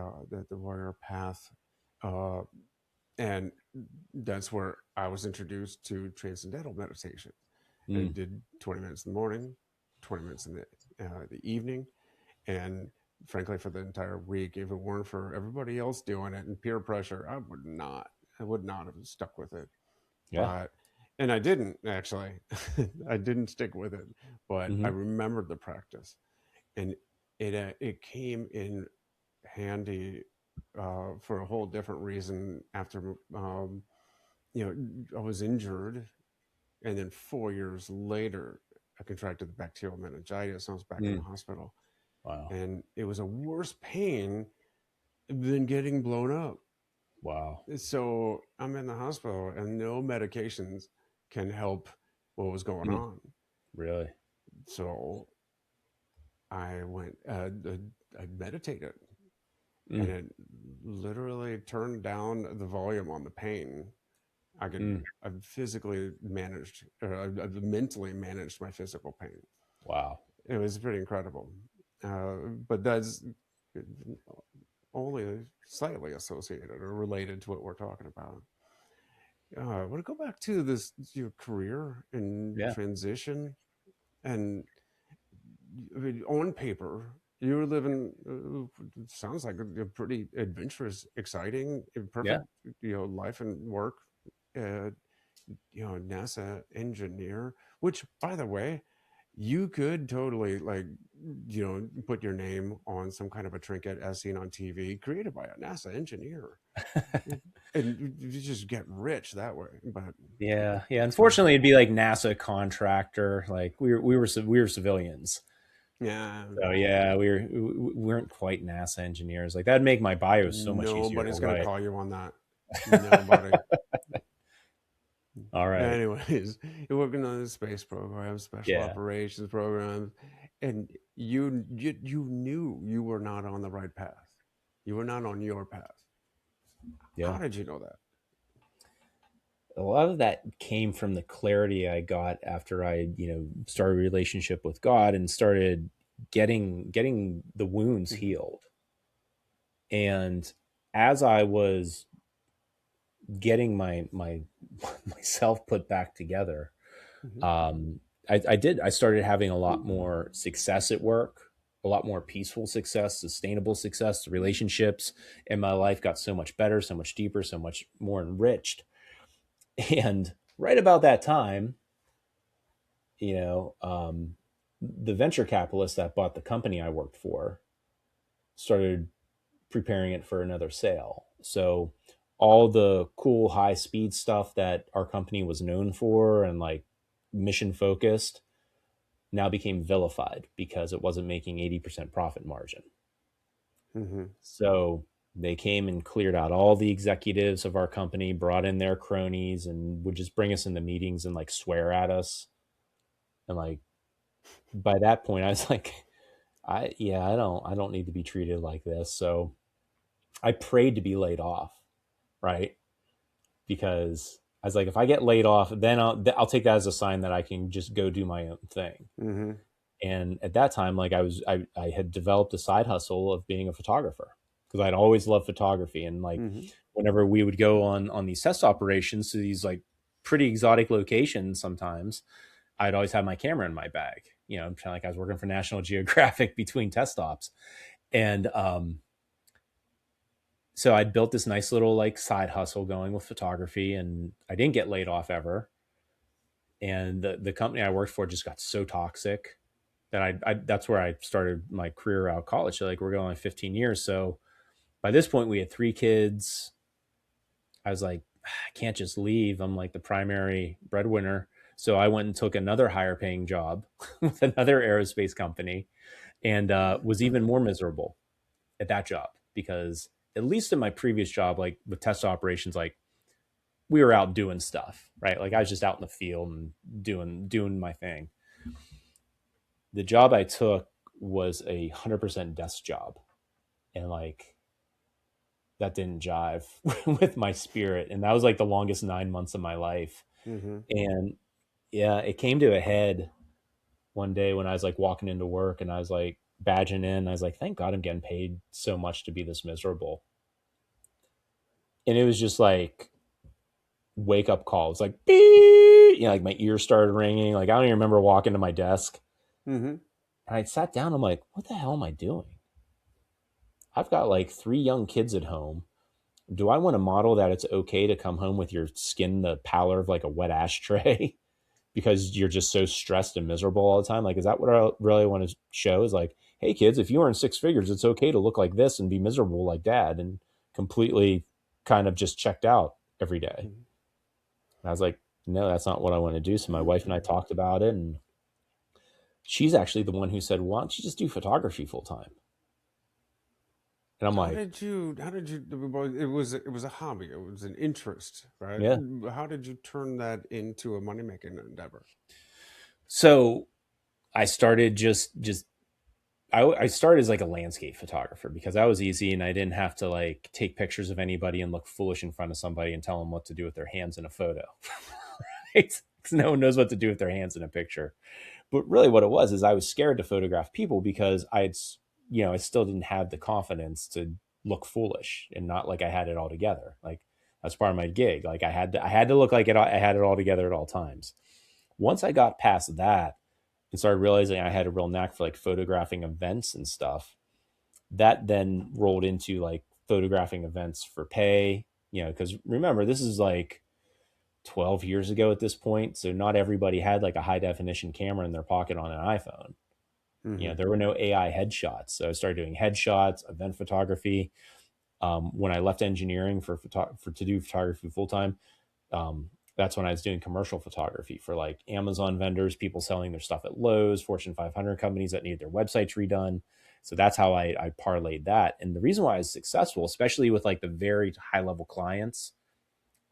[SPEAKER 2] warrior path, uh, and that's where I was introduced to transcendental meditation. I
[SPEAKER 1] Mm,
[SPEAKER 2] did 20 minutes in the morning, 20 minutes in the evening, and frankly, for the entire week, if it weren't for everybody else doing it and peer pressure, I would not have stuck with it.
[SPEAKER 1] yeah.
[SPEAKER 2] But, and I didn't actually, I didn't stick with it, but I
[SPEAKER 1] Hmm.
[SPEAKER 2] remembered the practice, and it came in handy for a whole different reason after I was injured, and then 4 years later I contracted the bacterial meningitis and I was back in the
[SPEAKER 1] Mm,
[SPEAKER 2] hospital,
[SPEAKER 1] wow.
[SPEAKER 2] and it was a worse pain than getting blown up.
[SPEAKER 1] Wow.
[SPEAKER 2] So I'm in the hospital and no medications can help what was going
[SPEAKER 1] Mm,
[SPEAKER 2] on.
[SPEAKER 1] really.
[SPEAKER 2] So I went, I meditated, and
[SPEAKER 1] Mm,
[SPEAKER 2] it literally turned down the volume on the pain. I could,
[SPEAKER 1] mm,
[SPEAKER 2] I physically managed, or I mentally managed my physical pain.
[SPEAKER 1] wow.
[SPEAKER 2] It was pretty incredible. But that's only slightly associated or related to what we're talking about. I want to go back to this, your career and
[SPEAKER 1] Yeah.
[SPEAKER 2] transition. And I mean, on paper, you were living, sounds like a pretty adventurous, exciting, and
[SPEAKER 1] Yeah.
[SPEAKER 2] perfect, life and work. Uh, NASA engineer, which, by the way, you could totally like, put your name on some kind of a trinket as seen on TV created by a NASA engineer, and you just get rich that way. But
[SPEAKER 1] Yeah, yeah.
[SPEAKER 2] that's fine.
[SPEAKER 1] Unfortunately, it'd be like NASA contractor. Like we were civilians.
[SPEAKER 2] Yeah,
[SPEAKER 1] So yeah, we weren't quite NASA engineers. Like that'd make my bio so much easier to
[SPEAKER 2] nobody's gonna
[SPEAKER 1] write.
[SPEAKER 2] call you on that. Nobody.
[SPEAKER 1] All right.
[SPEAKER 2] Anyways, you're working on the space program, special
[SPEAKER 1] Yeah.
[SPEAKER 2] operations programs, and you knew you were not on the right path. You were not on your path. How
[SPEAKER 1] Yeah.
[SPEAKER 2] did you know that?
[SPEAKER 1] A lot of that came from the clarity I got after I, started a relationship with God and started getting the wounds
[SPEAKER 2] Hmm.
[SPEAKER 1] healed. And as I was getting my myself put back together,
[SPEAKER 2] Hmm.
[SPEAKER 1] um, I started having a lot more success at work, a lot more peaceful success, sustainable success. The relationships in my life got so much better, so much deeper, so much more enriched. And right about that time, you know, the venture capitalist that bought the company I worked for started preparing it for another sale. So all the cool high speed stuff that our company was known for and like mission focused now became vilified because it wasn't making 80% profit margin.
[SPEAKER 2] Hmm.
[SPEAKER 1] So they came and cleared out all the executives of our company, brought in their cronies, and would just bring us into meetings and like swear at us. And like by that point, I was like, I don't need to be treated like this. So I prayed to be laid off, right? Because I was like, if I get laid off, then I'll take that as a sign that I can just go do my own thing.
[SPEAKER 2] Hmm.
[SPEAKER 1] And at that time, like I had developed a side hustle of being a photographer because I'd always loved photography. And like
[SPEAKER 2] Hmm.
[SPEAKER 1] whenever we would go on these test operations to these like pretty exotic locations, sometimes I'd always have my camera in my bag. Kind of like I was working for National Geographic between test stops. And so I'd built this nice little like side hustle going with photography, and I didn't get laid off ever. And the company I worked for just got so toxic that I that's where I started my career out of college. So like we're going on 15 years. So by this point we had 3 kids. I was like, I can't just leave. I'm like the primary breadwinner. So I went and took another higher paying job with another aerospace company and was even more miserable at that job because at least in my previous job, like with test operations, like we were out doing stuff, right? Like I was just out in the field and doing my thing. The job I took was 100% desk job, and like that didn't jive with my spirit, and that was like the longest 9 months of my life.
[SPEAKER 2] Hmm.
[SPEAKER 1] And yeah, it came to a head one day when I was like walking into work and I was like badging in. I was like, thank God I'm getting paid so much to be this miserable. And it was just like wake up call. It was like, beep, like my ears started ringing. Like I don't even remember walking to my desk.
[SPEAKER 2] Hmm.
[SPEAKER 1] And I sat down. I'm like, what the hell am I doing? I've got like 3 young kids at home. Do I want to model that it's okay to come home with your skin the pallor of like a wet ashtray because you're just so stressed and miserable all the time? Like, is that what I really want to show? Is like, hey kids, if you earn 6 figures, it's okay to look like this and be miserable like dad and completely kind of just checked out every day. And I was like, no, that's not what I want to do. So my wife and I talked about it, and she's actually the one who said, why don't you just do photography full time? And I'm like,
[SPEAKER 2] How did you, well, it was a hobby. It was an interest, right?
[SPEAKER 1] yeah.
[SPEAKER 2] How did you turn that into a money-making endeavor?
[SPEAKER 1] So I started just I started as like a landscape photographer because that was easy and I didn't have to like take pictures of anybody and look foolish in front of somebody and tell them what to do with their hands in a photo. Right? 'Cause no one knows what to do with their hands in a picture. But really what it was is I was scared to photograph people because I still didn't have the confidence to look foolish and not like I had it all together. Like that's part of my gig. Like I had to look like I had it all together at all times. Once I got past that and started realizing I had a real knack for like photographing events and stuff, that then rolled into like photographing events for pay, because remember, this is like 12 years ago at this point. So not everybody had like a high definition camera in their pocket on an iPhone.
[SPEAKER 2] Mm-hmm.
[SPEAKER 1] There were no AI headshots. So I started doing headshots, event photography. When I left engineering for to do photography full time, um, that's when I was doing commercial photography for like Amazon vendors, people selling their stuff at Lowe's, Fortune 500 companies that need their websites redone. So that's how I parlayed that. And the reason why I was successful, especially with like the very high level clients,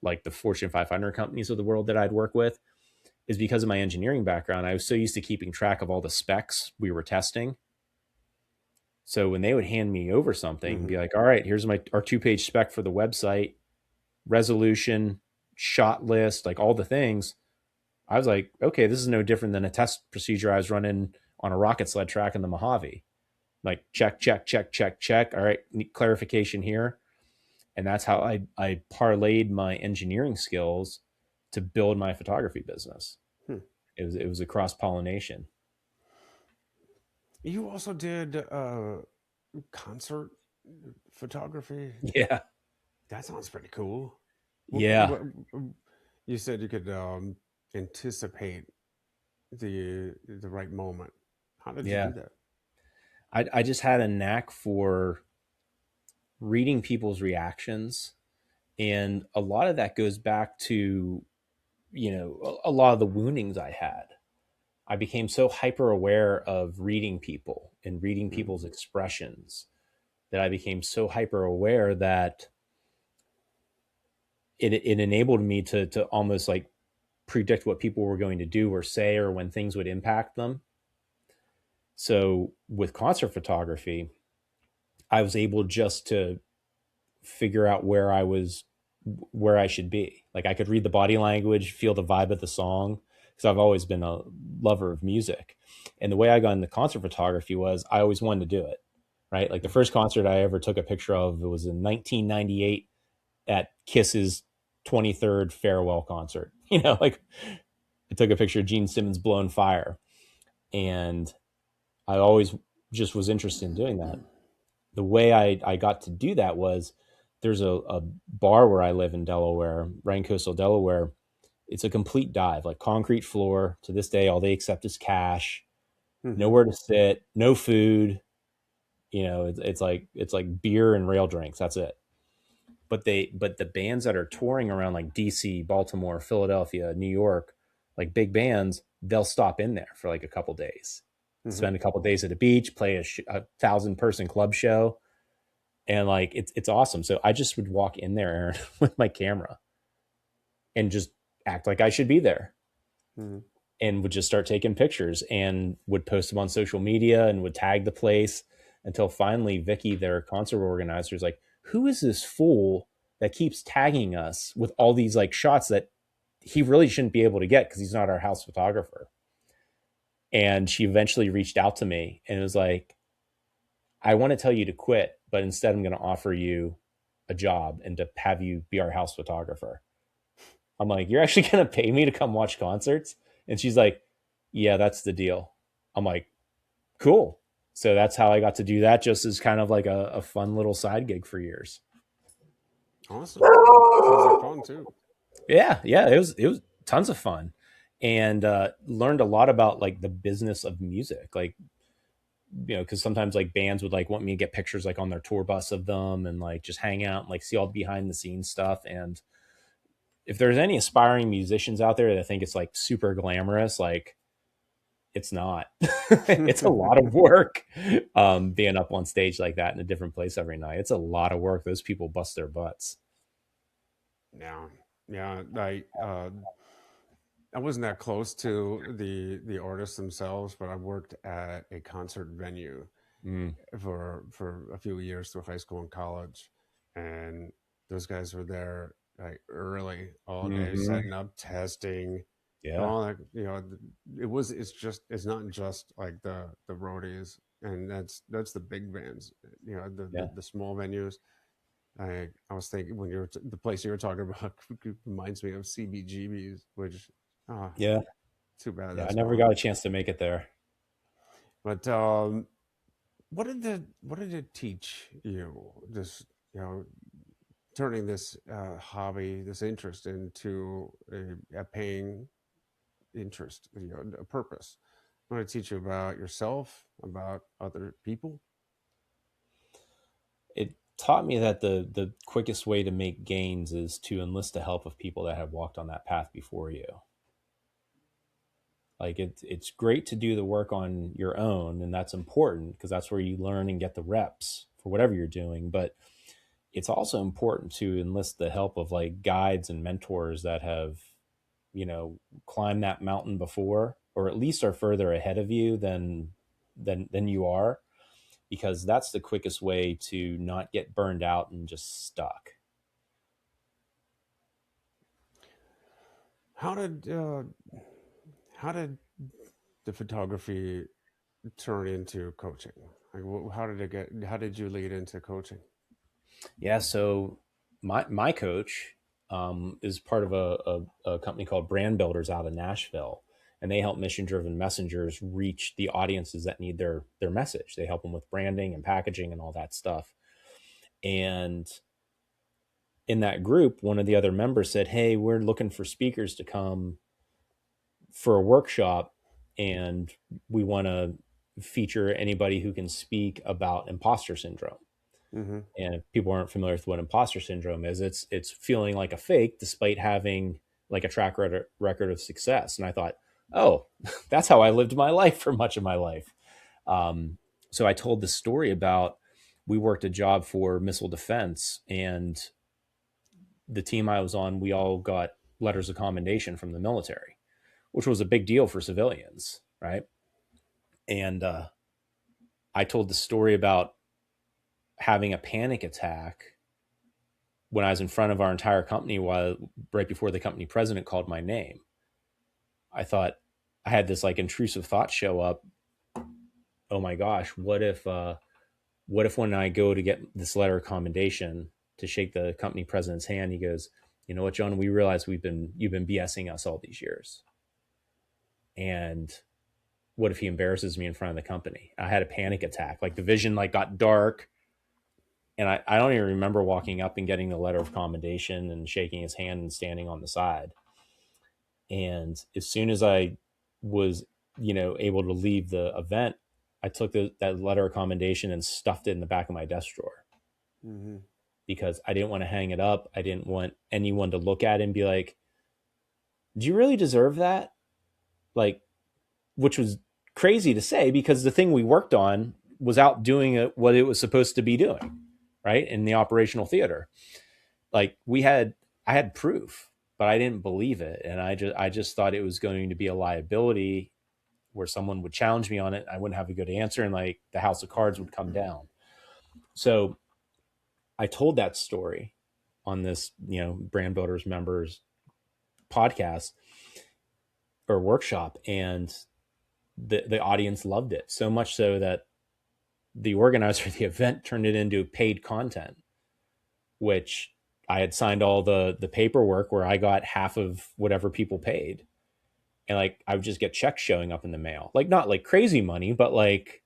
[SPEAKER 1] like the Fortune 500 companies of the world that I'd work with, is because of my engineering background. I was so used to keeping track of all the specs we were testing. So when they would hand me over something,
[SPEAKER 2] Mm-hmm.
[SPEAKER 1] be like, all right, here's our 2-page spec for the website, resolution, shot list, like all the things. I was like, okay, this is no different than a test procedure I was running on a rocket sled track in the Mojave. Like check, check, check, check, check. All right, clarification here. And that's how I parlayed my engineering skills to build my photography business.
[SPEAKER 2] Hmm.
[SPEAKER 1] It was a cross pollination.
[SPEAKER 2] You also did concert photography.
[SPEAKER 1] Yeah,
[SPEAKER 2] That sounds pretty cool.
[SPEAKER 1] yeah,
[SPEAKER 2] You said you could anticipate the right moment. How did you
[SPEAKER 1] yeah.
[SPEAKER 2] do that?
[SPEAKER 1] I just had a knack for reading people's reactions, and a lot of that goes back to a lot of the woundings I had. I became so hyper aware of reading people and reading
[SPEAKER 2] Mm-hmm.
[SPEAKER 1] people's expressions that I became so hyper aware that it enabled me to almost like predict what people were going to do or say or when things would impact them. So with concert photography, I was able just to figure out where I should be. Like I could read the body language, feel the vibe of the song, because I've always been a lover of music. And the way I got into concert photography was I always wanted to do it. Right? Like the first concert I ever took a picture of, it was in 1998 at Kiss's 23rd farewell concert. Like I took a picture of Gene Simmons blowing fire, and I always just was interested in doing that. The way I got to do that was there's a bar where I live in Delaware, right in coastal Delaware. It's a complete dive, like concrete floor. To this day, all they accept is cash,
[SPEAKER 2] Mm-hmm.
[SPEAKER 1] nowhere to sit, no food. It's like beer and rail drinks. That's it. But the bands that are touring around like DC, Baltimore, Philadelphia, New York, like big bands, they'll stop in there for like a couple days,
[SPEAKER 2] Mm-hmm.
[SPEAKER 1] spend a couple days at the beach, play a 1,000-person club show, and like it's awesome. So I just would walk in there, Aaron, with my camera and just act like I should be there,
[SPEAKER 2] Mm-hmm.
[SPEAKER 1] and would just start taking pictures and would post them on social media and would tag the place until finally Vicky, their concert organizer, is like, "Who is this fool that keeps tagging us with all these like shots that he really shouldn't be able to get because he's not our house photographer?" And she eventually reached out to me and was like, "I want to tell you to quit, but instead I'm going to offer you a job and to have you be our house photographer." I'm like, "You're actually going to pay me to come watch concerts?" And she's like, "Yeah, that's the deal." I'm like, "Cool." So that's how I got to do that, just as kind of like a fun little side gig for years.
[SPEAKER 2] Awesome. Sounds like fun too.
[SPEAKER 1] Yeah, yeah, it was tons of fun, and learned a lot about like the business of music. Like, because sometimes like bands would like want me to get pictures like on their tour bus of them and like just hang out and like see all the behind the scenes stuff. And if there's any aspiring musicians out there that think it's like super glamorous, like it's not. It's a lot of work, being up on stage like that in a different place every night. It's a lot of work. Those people bust their butts.
[SPEAKER 2] Yeah, yeah. I wasn't that close to the artists themselves, but I worked at a concert venue
[SPEAKER 1] Mm,
[SPEAKER 2] for a few years through high school and college, and those guys were there like early all day,
[SPEAKER 1] hmm.
[SPEAKER 2] setting up, testing,
[SPEAKER 1] Yeah,
[SPEAKER 2] all that. It's not just like the roadies, and that's the big bands.
[SPEAKER 1] yeah,
[SPEAKER 2] The small venues. I was thinking when the place you were talking about reminds me of CBGB's, which ah,
[SPEAKER 1] yeah,
[SPEAKER 2] too bad
[SPEAKER 1] yeah. I
[SPEAKER 2] that's
[SPEAKER 1] never
[SPEAKER 2] gone.
[SPEAKER 1] got a chance to make it there.
[SPEAKER 2] But what did it teach you? This turning this hobby, this interest, into a paying interest, a purpose. I want to teach you about yourself, about other people.
[SPEAKER 1] It taught me that the quickest way to make gains is to enlist the help of people that have walked on that path before you. Like it's great to do the work on your own, and that's important because that's where you learn and get the reps for whatever you're doing. But it's also important to enlist the help of like guides and mentors that have, you know, climbed that mountain before, or at least are further ahead of you than you are, because that's the quickest way to not get burned out and just stuck.
[SPEAKER 2] How did uh, how did the photography turn into coaching? Like, how did it get? How did you lead into coaching?
[SPEAKER 1] Yeah. So my coach is part of a company called Brand Builders out of Nashville, and they help mission driven messengers reach the audiences that need their message. They help them with branding and packaging and all that stuff. And in that group, one of the other members said, "Hey, we're looking for speakers to come for a workshop, and we want to feature anybody who can speak about imposter syndrome."
[SPEAKER 2] Mm-hmm.
[SPEAKER 1] And if people aren't familiar with what imposter syndrome is, it's feeling like a fake despite having like a record of success. And I thought, oh, that's how I lived my life for much of my life. Um, so I told the story about, we worked a job for missile defense, and the team I was on, we all got letters of commendation from the military, which was a big deal for civilians, right? And I told the story about having a panic attack when I was in front of our entire company, while right before the company president called my name. I thought, I had this like intrusive thought show up. Oh my gosh, what if when I go to get this letter of commendation to shake the company president's hand, he goes, "You know what, John, we realize you've been BSing us all these years. And what if he embarrasses me in front of the company?" I had a panic attack. Like the vision like got dark. And I don't even remember walking up and getting the letter of commendation and shaking his hand and standing on the side. And as soon as I was, able to leave the event, I took that letter of commendation and stuffed it in the back of my desk drawer,
[SPEAKER 2] Mm-hmm.
[SPEAKER 1] because I didn't want to hang it up. I didn't want anyone to look at it and be like, "Do you really deserve that?" Like, which was crazy to say, because the thing we worked on was out doing what it was supposed to be doing, right? In the operational theater. Like I had proof, but I didn't believe it. And I just thought it was going to be a liability where someone would challenge me on it. I wouldn't have a good answer, and like the house of cards would come down. So I told that story on this, Brand Builders members podcast or workshop, and the audience loved it so much so that the organizer of the event turned it into paid content, which I had signed all the paperwork where I got half of whatever people paid. And like I would just get checks showing up in the mail. Like not like crazy money, but like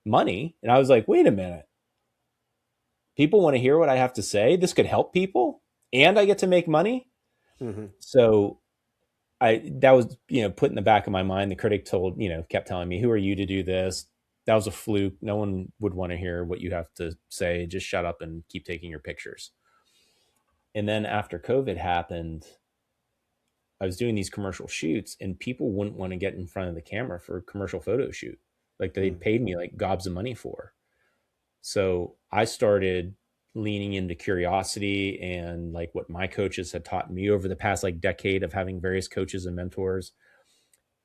[SPEAKER 1] money. And I was like, wait a minute. People want to hear what I have to say. This could help people and I get to make money.
[SPEAKER 2] Mm-hmm.
[SPEAKER 1] So that was, put in the back of my mind. The critic kept telling me, "Who are you to do this? That was a fluke. No one would want to hear what you have to say. Just shut up and keep taking your pictures." And then after COVID happened, I was doing these commercial shoots, and people wouldn't want to get in front of the camera for a commercial photo shoot. Like they
[SPEAKER 2] Mm-hmm.
[SPEAKER 1] paid me like gobs of money for. So I started leaning into curiosity and like what my coaches had taught me over the past like decade of having various coaches and mentors,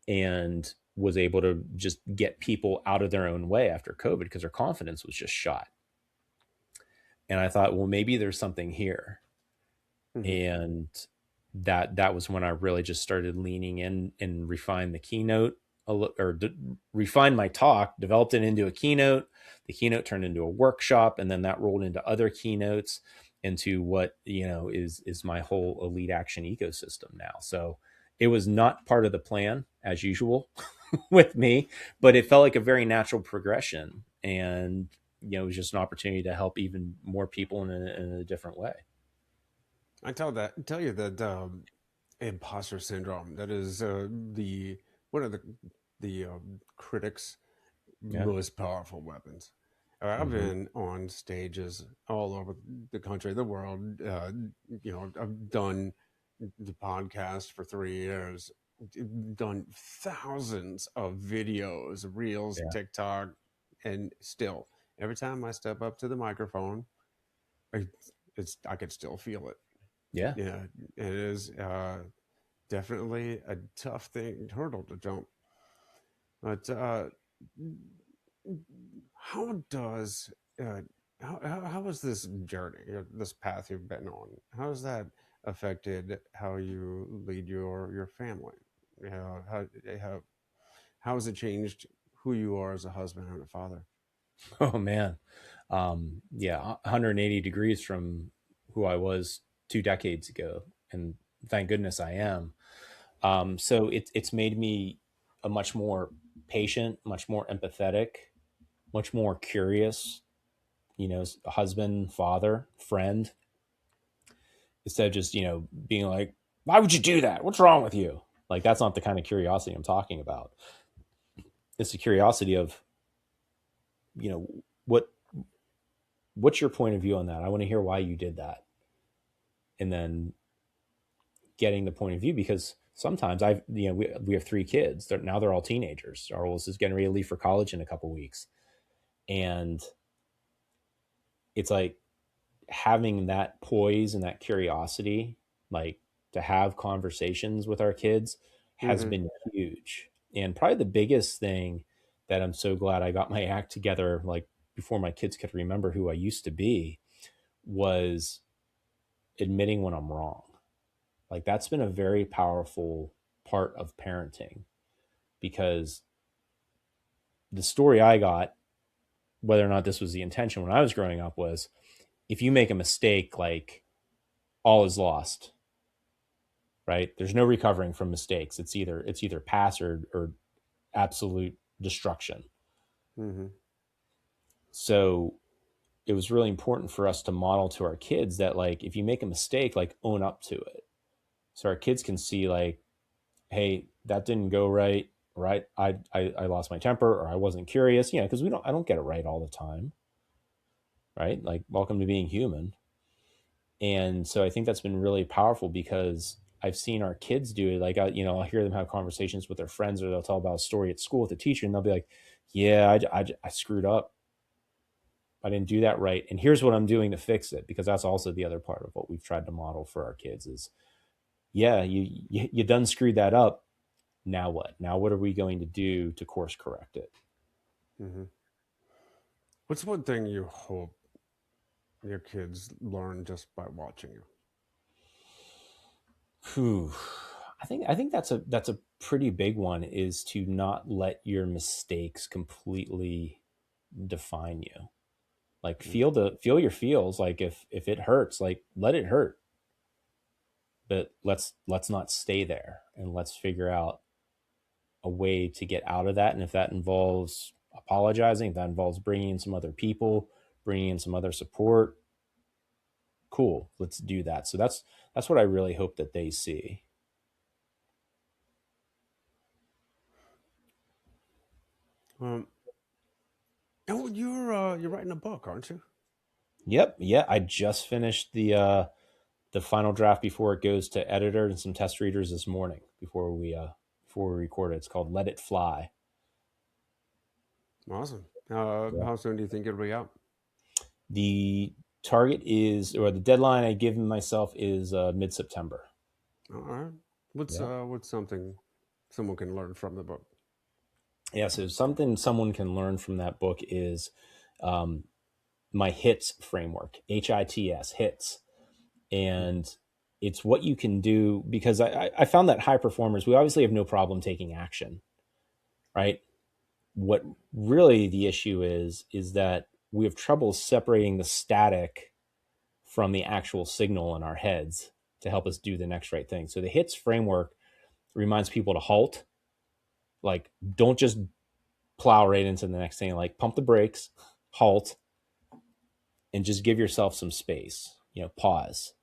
[SPEAKER 1] and was able to just get people out of their own way after COVID because their confidence was just shot. And I thought, well, maybe there's something here.
[SPEAKER 2] Mm-hmm.
[SPEAKER 1] And that was when I really just started leaning in and refined the keynote, refined my talk, developed it into a keynote. The keynote turned into a workshop, and then that rolled into other keynotes, into what is my whole elite action ecosystem now. So it was not part of the plan as usual with me, but it felt like a very natural progression, and it was just an opportunity to help even more people in a different way.
[SPEAKER 2] tell you that imposter syndrome, that is the one of the critics'
[SPEAKER 1] Yeah.
[SPEAKER 2] most powerful weapons. I've
[SPEAKER 1] Mm-hmm.
[SPEAKER 2] been on stages all over the country, the world. I've done the podcast for 3 years, done thousands of videos, reels,
[SPEAKER 1] Yeah.
[SPEAKER 2] TikTok, and still, every time I step up to the microphone, I, I could still feel it.
[SPEAKER 1] Yeah.
[SPEAKER 2] Yeah, it is definitely a tough hurdle to jump. But how does uh, how has this journey, this path you've been on, how has that affected how you lead your family? How how has it changed who you are as a husband and a father?
[SPEAKER 1] Oh man. Yeah, 180 degrees from who I was 2 decades ago, and thank goodness I am. So it's made me a much more patient, much more empathetic, much more curious. Husband, father, friend, instead of just being like, "Why would you do that? What's wrong with you?" Like that's not the kind of curiosity I'm talking about. It's the curiosity of you know what what's your point of view on that? I want to hear why you did that, and then getting the point of view because sometimes we have 3 kids. They're all teenagers. Our oldest is getting ready to leave for college in a couple weeks, and it's like having that poise and that curiosity, like to have conversations with our kids, has
[SPEAKER 2] Mm-hmm.
[SPEAKER 1] been huge. And probably the biggest thing that I'm so glad I got my act together, like before my kids could remember who I used to be, was admitting when I'm wrong. Like that's been a very powerful part of parenting because the story I got, whether or not this was the intention when I was growing up, was if you make a mistake, like all is lost, right? There's no recovering from mistakes. It's either pass or absolute destruction.
[SPEAKER 2] Mm-hmm.
[SPEAKER 1] So it was really important for us to model to our kids that like if you make a mistake, like own up to it. So our kids can see like, hey, that didn't go right, right? I lost my temper or I wasn't curious, because I don't get it right all the time, right? Like welcome to being human. And so I think that's been really powerful because I've seen our kids do it. Like, I'll hear them have conversations with their friends, or they'll tell about a story at school with the teacher, and they'll be like, "Yeah, I screwed up. I didn't do that right, and here's what I'm doing to fix it." Because that's also the other part of what we've tried to model for our kids is, yeah, you done screwed that up. Now what? Now what are we going to do to course correct it?
[SPEAKER 2] Mm-hmm. What's one thing you hope your kids learn just by watching you?
[SPEAKER 1] Whew. I think that's a pretty big one, is to not let your mistakes completely define you. Like feel your feels. Like if it hurts, like let it hurt, but let's not stay there, and let's figure out a way to get out of that. And if that involves apologizing, if that involves bringing in some other people, bringing in some other support, cool, let's do that. So that's what I really hope that they see.
[SPEAKER 2] Um, oh, you're writing a book, aren't you?
[SPEAKER 1] Yep, yeah, I just finished the final draft before it goes to editor and some test readers this morning before we record it. It's called Let It Fly.
[SPEAKER 2] Awesome.
[SPEAKER 1] Yeah.
[SPEAKER 2] How soon do you think it'll be out?
[SPEAKER 1] The target is, or the deadline I give myself is mid September.
[SPEAKER 2] All right.
[SPEAKER 1] Yeah.
[SPEAKER 2] What's something someone can learn from the book?
[SPEAKER 1] Yeah. So something someone can learn from that book is um, my HITS framework, HITS, HITS. And it's what you can do because I found that high performers, we obviously have no problem taking action, right? What really the issue is that we have trouble separating the static from the actual signal in our heads to help us do the next right thing. So the HITS framework reminds people to halt, like don't just plow right into the next thing, like pump the brakes, halt, and just give yourself some space, pause.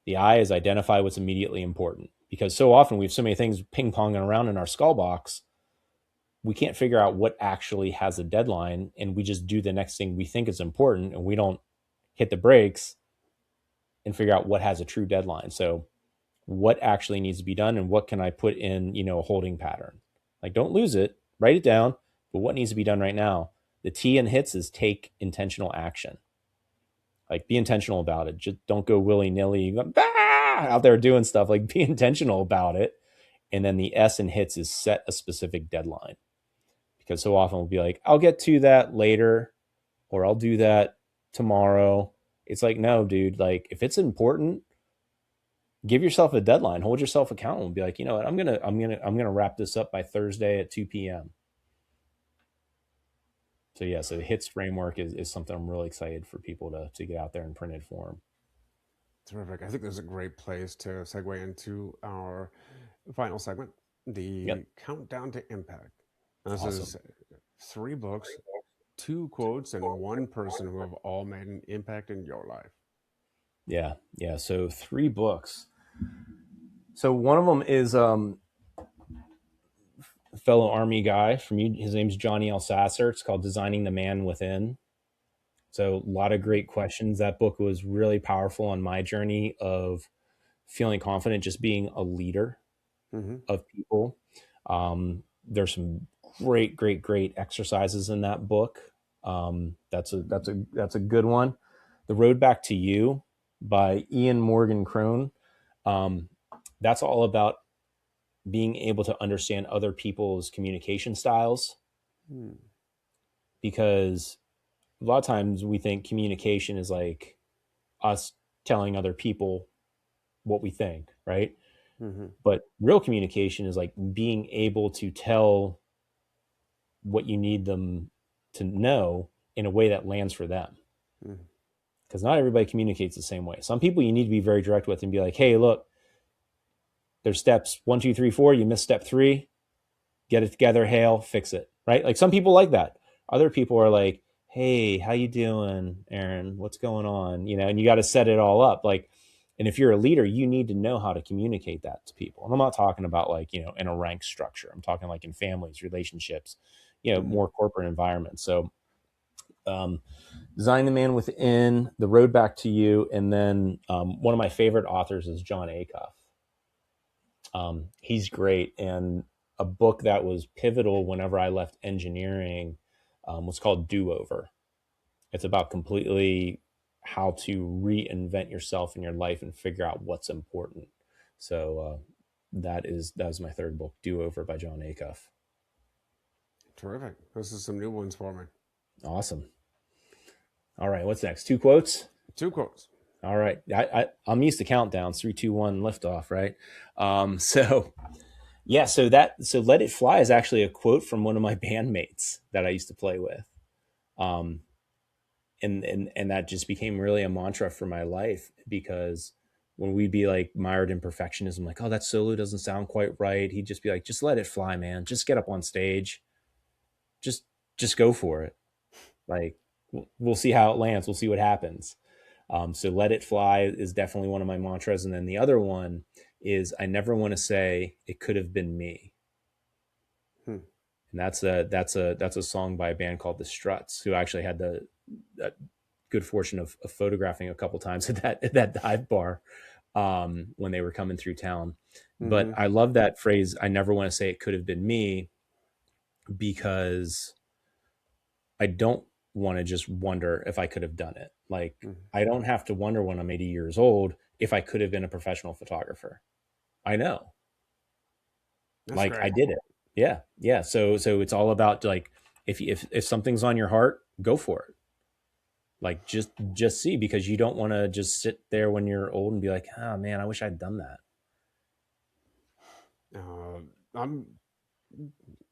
[SPEAKER 1] The I is identify what's immediately important, because so often we have so many things ping ponging around in our skull box, we can't figure out what actually has a deadline, and we just do the next thing we think is important, and we don't hit the brakes and figure out what has a true deadline. So what actually needs to be done, and what can I put in, a holding pattern? Like, don't lose it, write it down, but what needs to be done right now? The T in hits is take intentional action. Like, be intentional about it. Just don't go willy-nilly out there doing stuff. Like, be intentional about it. And then the S in hits is set a specific deadline, because so often we'll be like, I'll get to that later, or I'll do that tomorrow. It's like, no, dude, like, if it's important, give yourself a deadline, hold yourself accountable, and be like, you know what, I'm gonna wrap this up by Thursday at 2 p.m. So yeah, so the hits framework is something I'm really excited for people to get out there in printed form.
[SPEAKER 2] Terrific. I think there's a great place to segue into our final segment, the
[SPEAKER 1] Yep.
[SPEAKER 2] countdown to impact. This
[SPEAKER 1] Awesome.
[SPEAKER 2] is 3 books, 2 quotes, and one person who have all made an impact in your life.
[SPEAKER 1] Yeah. Yeah. So 3 books. So one of them is a fellow Army guy from his name's Johnny L. Sasser. It's called Designing the Man Within. So a lot of great questions. That book was really powerful on my journey of feeling confident, just being a leader
[SPEAKER 2] Mm-hmm.
[SPEAKER 1] of people. There's some great exercises in that book. That's a good one. The Road Back to You by Ian Morgan Crone. Um, that's all about being able to understand other people's communication styles,
[SPEAKER 2] Mm-hmm.
[SPEAKER 1] because a lot of times we think communication is like us telling other people what we think, right?
[SPEAKER 2] Mm-hmm.
[SPEAKER 1] But real communication is like being able to tell what you need them to know in a way that lands for them. Because not everybody communicates the same way. Some people you need to be very direct with and be like, hey, look, there's steps 1, 2, 3, 4. You missed step 3. Get it together, Hale, fix it. Right? Like, some people like that. Other people are like, hey, how you doing, Aaron? What's going on? And you got to set it all up. Like, and if you're a leader, you need to know how to communicate that to people. And I'm not talking about like, in a rank structure. I'm talking like in families, relationships,
[SPEAKER 2] Mm-hmm.
[SPEAKER 1] more corporate environments. So, um, Design the Man Within, The Road Back to You, and then one of my favorite authors is John Acuff. He's great, and a book that was pivotal whenever I left engineering was called Do Over. It's about completely how to reinvent yourself in your life and figure out what's important. So that was my third book, Do Over by John Acuff.
[SPEAKER 2] Terrific. This is some new ones for me.
[SPEAKER 1] Awesome. All right, what's next? 2 quotes.
[SPEAKER 2] 2 quotes.
[SPEAKER 1] All right, I'm used to countdowns, 3, 2, 1, liftoff, right? So yeah, so Let It Fly is actually a quote from one of my bandmates that I used to play with. Um, and that just became really a mantra for my life, because when we'd be like mired in perfectionism, like, oh, that solo doesn't sound quite right, he'd just be like, just let it fly, man. Just get up on stage. Just just go for it. Like, we'll see how it lands. We'll see what happens. So Let It Fly is definitely one of my mantras. And then the other one is, I never want to say it could have been me.
[SPEAKER 2] Hmm.
[SPEAKER 1] And that's a song by a band called the Struts, who actually had the good fortune of photographing a couple times at that dive bar when they were coming through town. But
[SPEAKER 2] Mm-hmm.
[SPEAKER 1] I love that phrase, I never want to say it could have been me, because I don't want to just wonder if I could have done it. Like,
[SPEAKER 2] Mm-hmm.
[SPEAKER 1] I don't have to wonder when I'm 80 years old if I could have been a professional photographer. I know,
[SPEAKER 2] That's
[SPEAKER 1] like, I
[SPEAKER 2] great.
[SPEAKER 1] did it. Yeah, yeah. So it's all about, like, if something's on your heart, go for it. Like, just see, because you don't want to just sit there when you're old and be like, oh man, I wish I'd done that.
[SPEAKER 2] Uh, I'm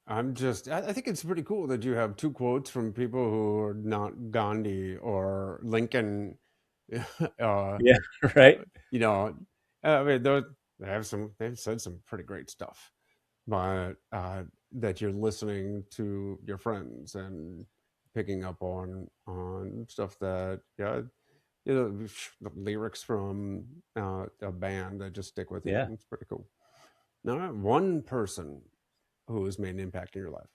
[SPEAKER 2] I'm just, I think it's pretty cool that you have 2 quotes from people who are not Gandhi or Lincoln. uh,
[SPEAKER 1] Yeah, right.
[SPEAKER 2] you know, I mean, they've said some pretty great stuff, but that you're listening to your friends and picking up on stuff that, yeah, the lyrics from a band that just stick with you.
[SPEAKER 1] Yeah.
[SPEAKER 2] It's pretty cool. Now, one person who has made an impact in your life.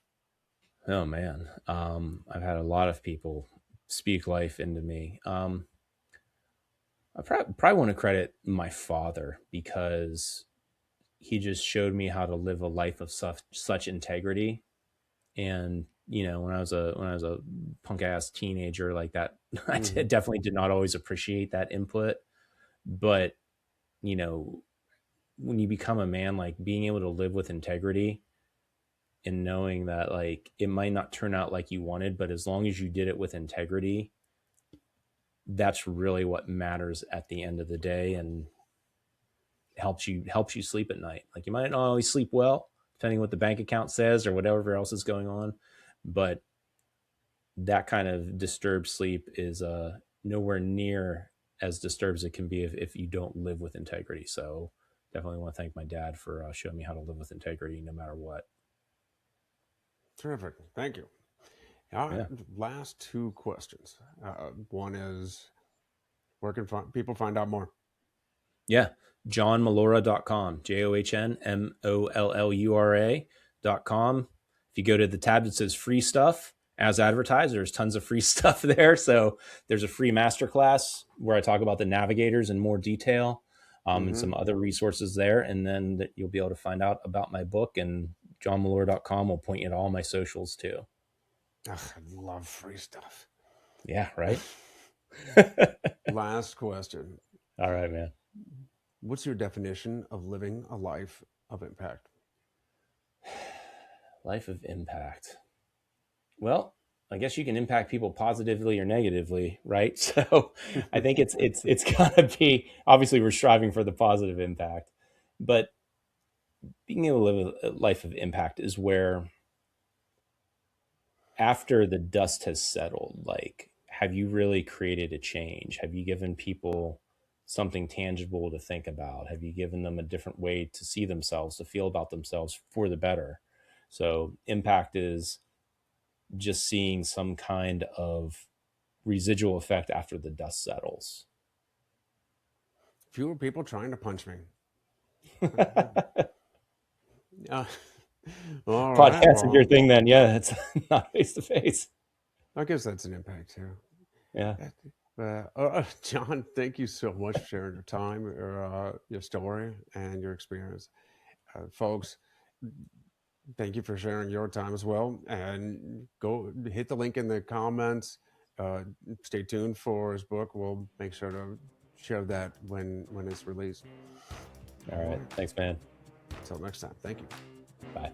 [SPEAKER 1] Oh man, I've had a lot of people speak life into me. I probably want to credit my father because he just showed me how to live a life of such integrity. And when I was a punk ass teenager like that, I
[SPEAKER 2] Hmm.
[SPEAKER 1] definitely did not always appreciate that input. But you know, when you become a man, like being able to live with integrity and knowing that like it might not turn out like you wanted, but as long as you did it with integrity, that's really what matters at the end of the day, and helps you sleep at night. Like you might not always sleep well, depending what the bank account says or whatever else is going on, but that kind of disturbed sleep is nowhere near as disturbed as it can be if you don't live with integrity. So definitely want to thank my dad for showing me how to live with integrity no matter what.
[SPEAKER 2] Terrific. Thank you. All right.
[SPEAKER 1] Yeah.
[SPEAKER 2] Last two questions. One is, where can people find out more?
[SPEAKER 1] Yeah. JohnMollura.com. JohnMollura.com. If you go to the tab that says free stuff, as advertised, there's tons of free stuff there. So there's a free masterclass where I talk about the navigators in more detail, and
[SPEAKER 2] Mm-hmm.
[SPEAKER 1] some other resources there. And then that you'll be able to find out about my book, and johnmollura.com will point you to all my socials too.
[SPEAKER 2] Ugh, I love free stuff.
[SPEAKER 1] Yeah, right.
[SPEAKER 2] Last question.
[SPEAKER 1] All right, man.
[SPEAKER 2] What's your definition of living a life of impact?
[SPEAKER 1] Life of impact. Well, I guess you can impact people positively or negatively, right? So I think it's gotta be, obviously we're striving for the positive impact, but being able to live a life of impact is where after the dust has settled, like have you really created a change? Have you given people something tangible to think about? Have you given them a different way to see themselves, to feel about themselves for the better? So impact is just seeing some kind of residual effect after the dust settles.
[SPEAKER 2] Fewer people trying to punch me. Uh, all right.
[SPEAKER 1] Podcast is your
[SPEAKER 2] Well,
[SPEAKER 1] thing then. Yeah, it's not face to face.
[SPEAKER 2] I guess that's an impact too.
[SPEAKER 1] Yeah.
[SPEAKER 2] John, thank you so much for sharing your time, your story, and your experience. Folks, thank you for sharing your time as well. And go hit the link in the comments. Uh, Stay tuned for his book. We'll make sure to share that when it's released.
[SPEAKER 1] All
[SPEAKER 2] All
[SPEAKER 1] right.
[SPEAKER 2] right.
[SPEAKER 1] Thanks, man.
[SPEAKER 2] Until next time. Thank you.
[SPEAKER 1] Bye.